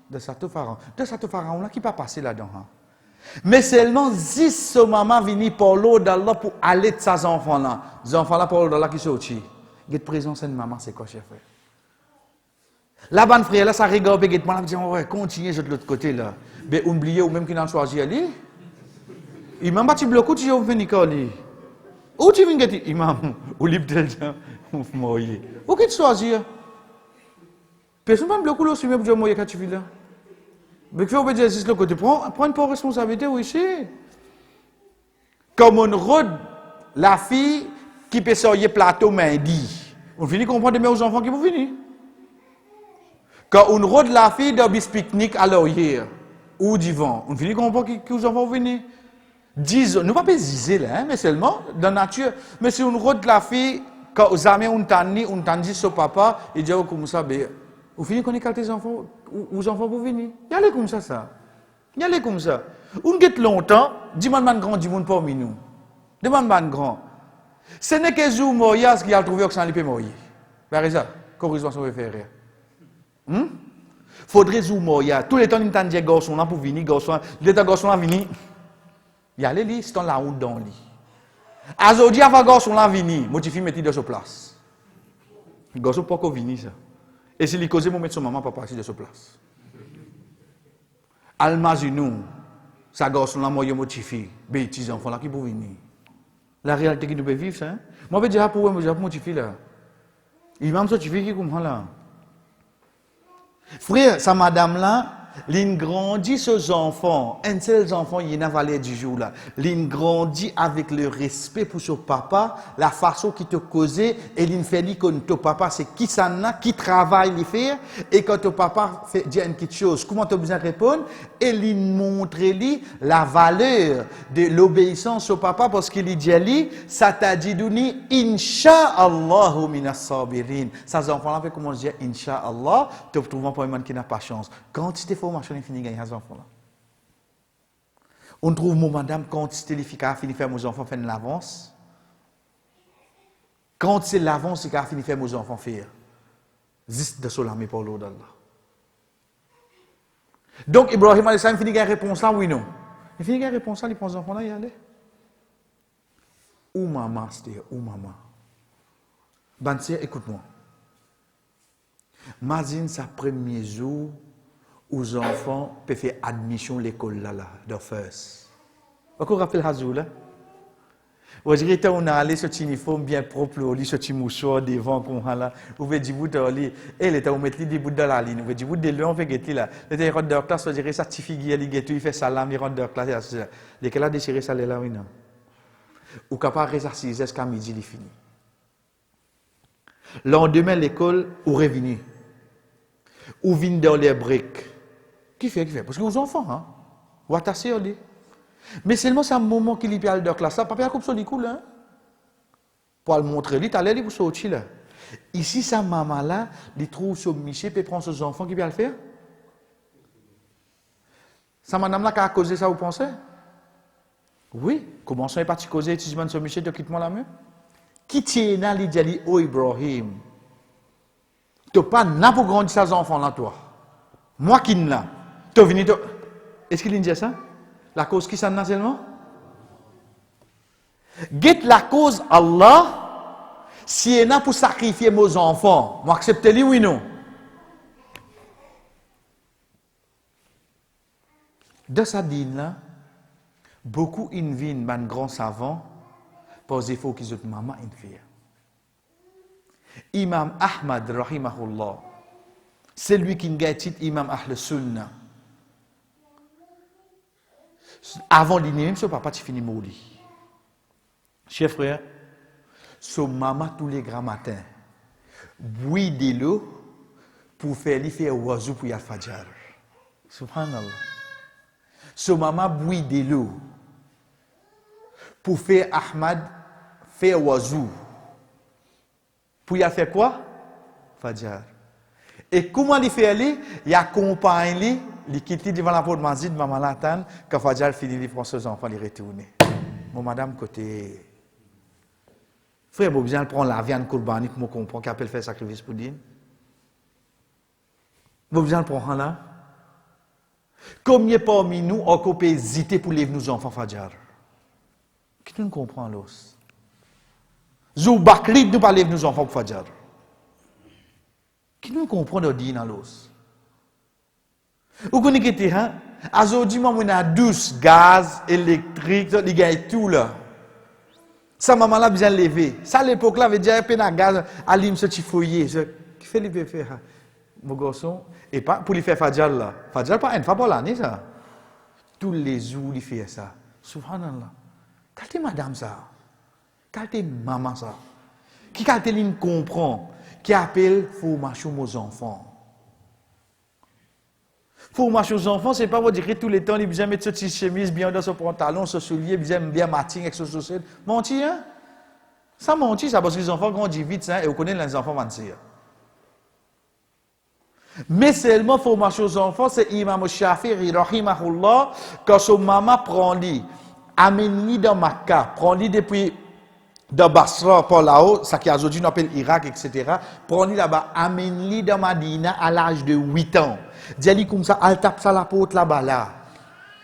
[SPEAKER 1] de Sato Pharaon là qui pas passé là-dedans. Hein. Mais seulement 10 maman vini pour l'eau d'Allah pour aller de ses enfants là. Les enfants là pour l'eau d'Allah qui sorti. Il présence de maman c'est quoi chef frère? La bonne frère là ça regarde et moi dit ouais continuez de l'autre côté là. Mais oubliez ou même qui n'a choisi aller. Imam bati bloco tu veux venir coller. Où tu viens gâter imam ou libre déjà moyer. Où que tu choisir? Personne pas bloco là sur même pour moyer quand tu vis là. Mais faut obéir juste le côté prends une part responsabilité aussi. Comme on rôde la fille qui peut sortir plateau lundi. On finit comprendre mes enfants qui vont venir. Quand on rôde la fille d'un bis pique-nique à l'oreille ou divan, on finit comprendre que les enfants vont venir. Disons, nous ne pouvons pas diser là, hein, mais seulement dans la nature. Mais si on rôde la fille, quand jamais on t'en son papa, il dit comme ça, ben, vous finissez qu'on est quand tes enfants, aux enfants vont venir. Y allez comme ça. Y allez comme ça. On guette longtemps, demande grand, demande pas nous. Demande grand. Ce n'est que Zou Moya qui a trouvé que ça allait mourir. Par exemple, corrigez-moi si vous faire rien. Faudrait Zou Moya. Tous les temps, il m'entend dire garçon là pour venir, garçon. Les temps garçon là venir. Y allez li, c'est la route dans li. Azodi avant garçon là venir, motifi metti de sa place. Garçon pas qu'on venir ça. Et si li cause mon mettre son maman pas passer de sa place. Almazinou, ça garçon là moyen motifi, petits enfants là qui pour venir. La réalité qui nous peut vivre ça. Hein? Moi je dire pour moi je motifi là. Il m'a motifi qui comprend là. Frère, sa madame là l'in grandit ses enfants, un seul enfant, il y a valeur du jour là. L'in grandit avec le respect pour son papa, la façon qu'il te causait, et l'in fait dit que ton papa c'est qui ça n'a, qui travaille les faire, et quand ton papa fait dire une petite chose, comment tu as besoin de répondre, et l'in montre lui la valeur de l'obéissance au papa, parce qu'il dit lui, ça t'a dit d'uni, Inch'Allah minas sabirin. Ces enfants-là, comment dire Inch'Allah, tu te trouves pas un qui n'a pas chance. Quantité de formation fini gagner ces enfants-là. On trouve mon madame quantité de filles qui a fini faire mes enfants faire de l'avance. Quand c'est l'avance, c'est qui a fini faire mes enfants faire. Juste de cela, mais pour l'eau d'Allah. Donc, Ibrahim alayhi salam finit gagner réponse là, oui, non. Il finit gagner réponse là, il prend les enfants là, il y allait. Ou maman, c'est-à-dire, ou maman. Bantier, écoute-moi. Imagine sa premier jour où les enfants peuvent faire admission à l'école là, de first. Vous vous rappelez Hazou là? On dirait que on a allé ce petit uniforme bien propre, on lit ce petit mouchoir devant qu'on a là. On veut dire, vous allez, et l'état, on met des bouts dans la ligne. On veut dire, vous de l'on fait guetter là. L'état, il rentre de classe, on dirait ça, petit figuier, il fait salam, il rentre de classe. Dès qu'elle a déchiré ça, là, oui, non. Ou capable de rester à 6 jusqu'à midi, il est fini. Lendemain, l'école, ou revenu. Ou vient dans les briques. Qui fait? Parce que vous enfants, hein. Ou attaché, on dit. Mais seulement c'est un moment qu'il y a de classe, ça, papa a coupé son cool, hein. Pour le montrer, il allé pour sortir là. Ici, sa maman là, il trouve son Michel, puis prend ses enfants qui vient le faire. Sa madame là qui a causé ça, vous pensez? Oui, comment ça est parti causer, tu dis, son Michel, tu quittes moi la main? Qui tient là, il dit, oh Ibrahim, tu n'as pas n'a pour grandir ses enfants là, toi. Moi qui n'ai là. Tu es venu, est-ce qu'il dit ça? La cause qui s'en a seulement? Get la cause Allah, si il y a pour sacrifier mes enfants, moi acceptez-le oui non? De sa dîne là, beaucoup invitent un grand savant pour les efforts qu'ils ont maman fait. Imam Ahmad rahimahullah, c'est lui qui a dit Imam Ahl Sunnah. Avant l'inné, même son papa, tu finis mourir. Chers frères, son maman tous les grands matins, boit de l'eau pour faire oiseau pour y aller fajar. Subhanallah. Son maman boit de l'eau pour faire Ahmad faire oiseau. Pour y aller faire quoi? Fajar. Et comment il fait aller? Il accompagne lui. Il quitte devant la porte de Mazid, maman l'attend, quand Fadjar finit, il prend ses enfants, il retourne. Mon madame, côté. Frère, vous besoin de prendre la viande Kourbani pour me comprendre qu'il appelle faire sacrifice pour dire. Vous besoin de prendre là. Combien parmi nous, on peut hésiter pour lever nos enfants Fadjar? Qui nous comprend l'os? Zou Bakri, nous pas lever nos enfants pour Fadjar. Qui nous comprend de dire dans l'os? Vous connaissez, hein? Aujourd'hui, on a douce, gaz, électrique, il y a tout là. Ça, maman là, besoin de lever. Ça, à l'époque là, veut dire, il y a un gaz, allume ce petit foyer. Qui fait le faire? Mon garçon, et pas pour lui faire Fadjar là. Fadjar, pas une fois par l'année, ça. Tous les jours, il fait ça. Subhanallah. Quand madame ça? Quand maman ça? Qui quand elle comprend? Qui appelle formation aux enfants? Formation aux enfants, c'est pas vous dire que tous les temps, il a besoin de mettre ce petit chemise bien dans son pantalon, ce soulier, il a besoin de bien matching avec ce chaussette. Mentir, hein? Ça mentit, ça, parce que les enfants grandissent vite, hein, et vous connaissez les enfants mentir. Mais seulement formation aux enfants, c'est Imam Shafi'i, rahimahullah, quand son maman prend lui, amène-lui dans Makkah, prend lui depuis de Basra par là-haut, ça qui aujourd'hui on appelle Irak, etc. Prend lui là-bas, amène-lui dans Madina à l'âge de 8 ans. Dis-lui comme ça, elle tape ça la porte là-bas là.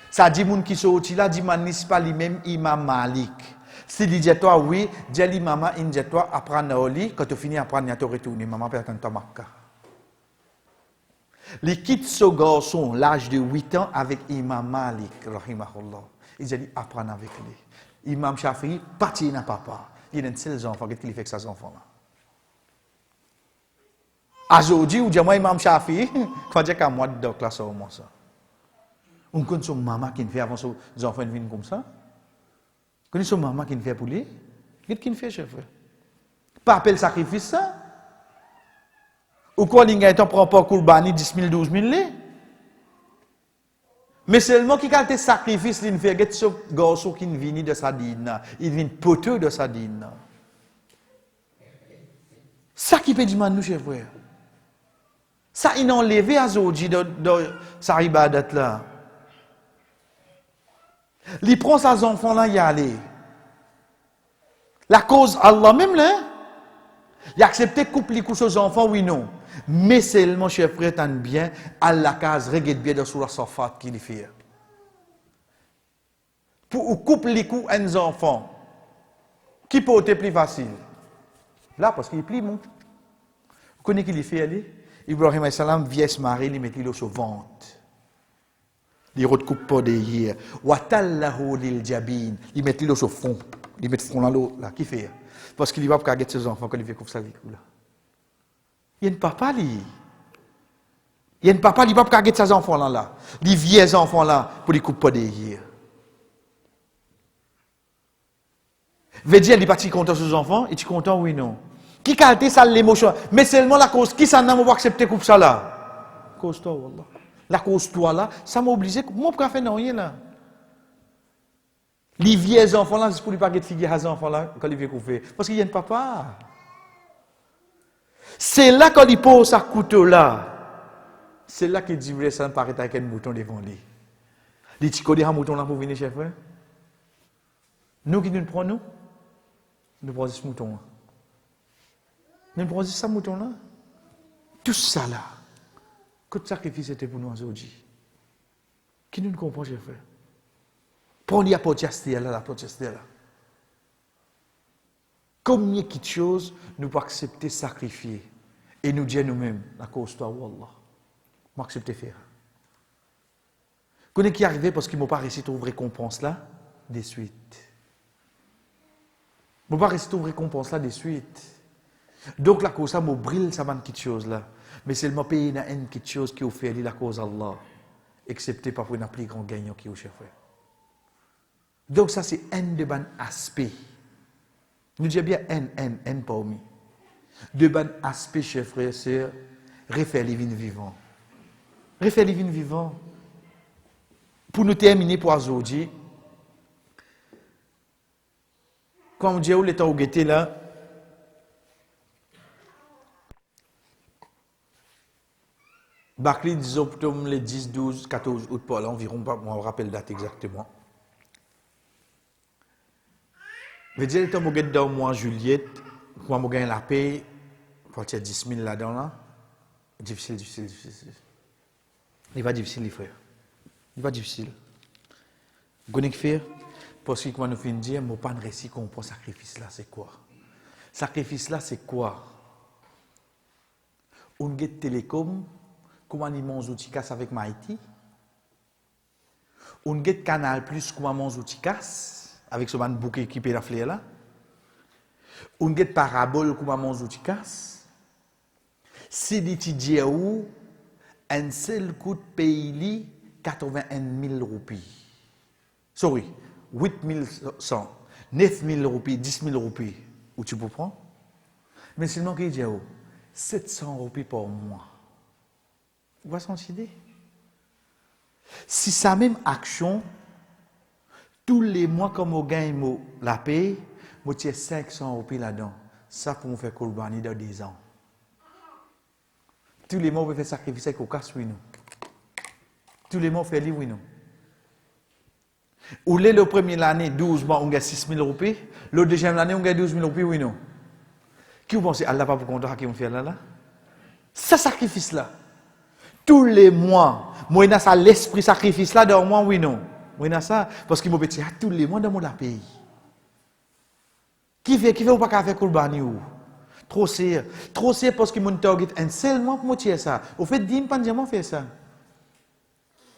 [SPEAKER 1] Ça dit moun qui sorti là, dit man n'est pas lui-même Imam Malik. Si dit toi oui, dis-lui maman, il dit toi apprendre au lit, quand tu finis apprendre, tu retournes, maman peut attendre ta Makkah. Il quitte ce garçon, l'âge de 8 ans, avec Imam Malik, rahimahullah. Il dit apprendre avec lui. Imam Shafi'i, parti n'a papa. Il y a un seul enfant qui fait que ces enfants-là. Aujourd'hui, ou dis-moi Imam Shafi'i, quand j'ai qu'à moi de classe au moins ça. On connaît son maman qui fait avant ses enfants viennent comme ça. On connaît son maman qui fait pour lui. Qu'est-ce qu'il fait, chef? Pas appel sacrifice ça. Ou quoi, il y a un prend pas Kourbani 10 000, 12 000 lits. Mais seulement qui a été sacrifice, il fait ce garçon qui vient de sa dîne. Il vient poteux de sa dîne. Ça qui peut dire nous, chef frère. Ça, il a enlevé à Zodji de sa ibadat là. Il prend ses enfants là, il y aller. La cause Allah même là. Il a accepté de couper ses enfants, oui, non. Mais seulement, chef frère, tant bien, Allah case regarde bien de sur la safat qu'il fait. Pour couper les coups à un enfant, qui peut être plus facile? Là, parce qu'il est plus bon. Vous connaissez qu'il fait aller? Ibrahim a.s. vieille se marie, il met l'eau sur ventre. Il recoupe pas derrière. Watallahu lil jabin. Il met l'eau au fond. Il met le front dans l'eau là. Qui fait? Parce qu'il va pas garder ses enfants quand il fait comme ça là. Il y a un papa lui. Il y a un papa qui va pas garder ses enfants là. Les vieux enfants là pour les couper pas derrière. Veut dire il est pas content sur ses enfants, et tu content oui non. Qui qualité ça l'émotion, mais seulement la cause qui ça n'a pas accepter coupe ça là. Cause toi wallah. La cause toi là, ça m'a obligé moi pas faire rien là. Les vieux enfants là, c'est pour lui pas de figuer à enfants là quand il vient couper parce qu'il y a un papa. C'est là quand il pose sa couteau là. C'est là qu'il dit ça paraît avec un mouton devant lui. Les petits codés un mouton là pour venir chef frère. Nous qui nous prenons nous prenons ce mouton là. Nous prenons ce mouton là. Tout ça là. Quel sacrifice était pour nous aujourd'hui? Qui nous comprend chef frère? Prends la porte là, la porte là. Combien de choses nous pouvons accepter sacrifier et nous dire nous-mêmes, la cause toi, Wallah, nous accepter faire. Connais qui est arrivé parce qu'il ne m'a pas réussi à trouver récompense là, des suites. Il ne m'a pas réussi à trouver récompense là, des suites. Donc la cause ça, me brille, ça va une petite chose là. Mais c'est le pays dans une petite chose qui a fait la cause Allah, excepté parfois un plus grand gagnant qui est au chef. Donc ça c'est un de bons aspects. Nous disons bien un parmi. De bons aspects, chers frères et sœurs, refaire les vignes vivants. Refaire les vignes vivants. Pour nous terminer pour aujourd'hui, comme Dieu où l'état où était là, Barclay disons plutôt les 10, 12, 14 août par là, environ, je me rappelle la date exactement. Je veux dire, quand je suis dans le mois de juillet, quand je gagne la paix, quand il y a 10 000 là-dedans, là, difficile. Il va difficile, les frères. Il va difficile. Vous connaissez faire? Parce que quand nous finissons de dire, je n'ai pas de récit qu'on prend sacrifice là, c'est quoi? Sacrifice là, c'est quoi? On a télécom, comment on mange outils casse avec Maïti? On a Canal Plus, comment on mange outils casse? Avec ce bouquet qui peut la fleur là. On a parabole comme mon outil casse. Si dit Dieu un seul coup de pays 81 000 roupies. Sorry, 8 100, 9 000 roupies, 10 000 roupies. Où tu peux prendre? Mais seulement qu'il dit 700 roupies par mois. Vous voyez son idée? Si sa même action tous les mois, comme on gagne la paix, je tire 500 roupies là-dedans. Ça pour me faire Kourbani dans 10 ans. Tous les mois, on peut faire sacrifice avec au casse, oui, non. Tous les mois, on fait livre, oui, non. Ou le premier année, 12 mois, on gagne 6 000 roupies. Le deuxième année, on gagne 12 000 roupies, oui, non. Qui vous pensez, Allah va pour compter à qui on fait là? Ça sacrifice là. Tous les mois, moi, il y a l'esprit sacrifice là dans moi, oui, non. Oui, ça, parce qu'il m'a dit tous les mois dans mon pays. Qui fait ou pas faire Kourbani ou? Trop c'est parce qu'il m'a target un seul mois pour me ça. Au fait, dis-moi pas comment faire ça.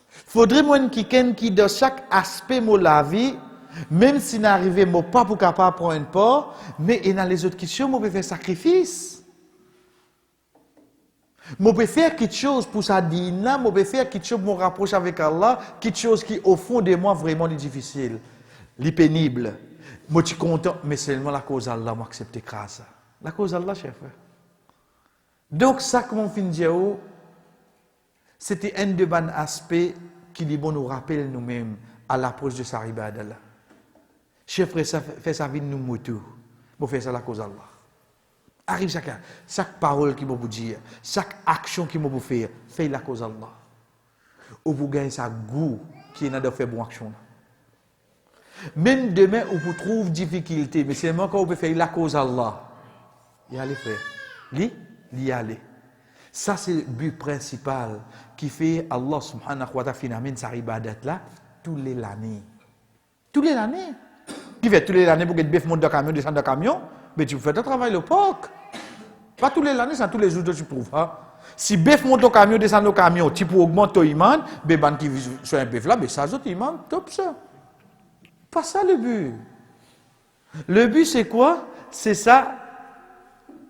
[SPEAKER 1] Faudrait moi qui dans chaque aspect de la vie, même si n'arrive pas pour capable prendre un pas, mais dans les autres questions, moi peut faire sacrifice. Je peux faire quelque chose pour ça dîner, je peux faire quelque chose pour me rapprocher avec Allah, quelque chose qui au fond de moi vraiment est difficile, est pénible. Je suis content, mais seulement la cause d'Allah m'a accepté grâce. La cause d'Allah, chef. Donc ça, comme on finit de dire, c'était un des bons aspects qui nous rappelle nous-mêmes à l'approche de sa ibada. Chef, ça fait sa vie de nous moutons. Je fais ça à la cause d'Allah. Arrive chacun, chaque parole qui m'a vous dire, chaque action qui m'a vous faire, fais la cause d'Allah. Ou vous gagnez sa goût qui est dans de faire bonne action. Même demain, où vous trouvez difficulté, mais c'est seulement quand vous pouvez faire la cause d'Allah. Y aller faire. Y aller. Ça, c'est le but principal qui fait Allah subhanahu wa ta'ala finalement sa ibadat là, tous les années. Tous les années. Qui fait tous les années pour que tu montes dans le camion, descendre dans le camion? Mais tu fais ton travail le POC. Pas tous les années, c'est tous les jours que tu prouves. Hein? Si bœuf monte au camion, descend au camion, tu peux augmenter ton iman, ben qui soit un bœuf là, ben ça autres iman, top ça. Pas ça le but. Le but c'est quoi? C'est ça,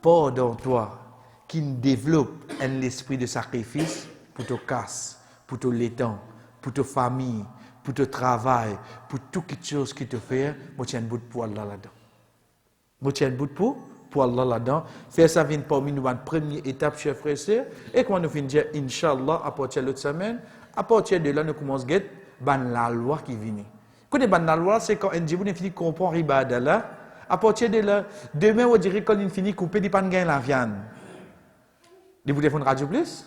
[SPEAKER 1] pas dans toi, qui développe un esprit de sacrifice pour te casse, pour te l'étang, pour ta famille, pour ton travail, pour toute chose qui te fait, moi tiens un bout pour Allah là-dedans. Moi tiens un bout pour Allah là-dedans. Faire ça vient parmi nous une première étape, chers frères et sœurs. Et quand nous finissons dire, Inch'Allah, à partir de l'autre semaine, à partir de là, nous commençons à get la loi qui vient. Quand la loi, c'est quand un djibou finit de comprendre l'ibada là. À partir de là, demain, on dirait qu'on finit de couper des pains de la viande. Vous voulez faire une radio plus?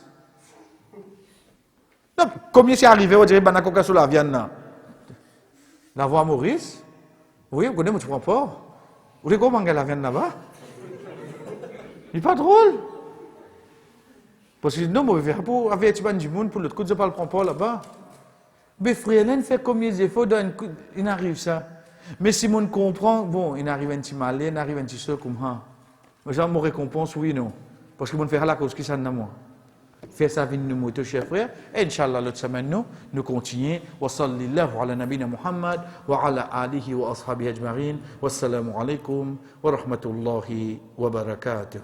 [SPEAKER 1] Non, combien c'est arrivé, on dirait qu'on a coca sur la viande là? La voix Maurice? Oui, vous connaissez, je ne comprends pas. Vous voulez comment la viande là-bas? Il n'est pas drôle. Parce que non, je vais faire pour avertir du monde, pour l'autre côté, je ne parle pas là-bas. Mais frère, il fait combien d'efforts, il arrive ça. Mais si on comprend, bon, il arrive un petit malin, il arrive un petit seul comme ça. Mais genre, mon récompense, oui, non. Parce que on fait la cause qui s'en a moi. Faire ça avec nous, mon cher frère. Et Inch'Allah, l'autre semaine, nous continuons. Wa sallallahu ala nabina Muhammad, wa ala alihi wa ashabihi ajma'in. Wassalamu alaikum wa rahmatullahi wa barakatuh.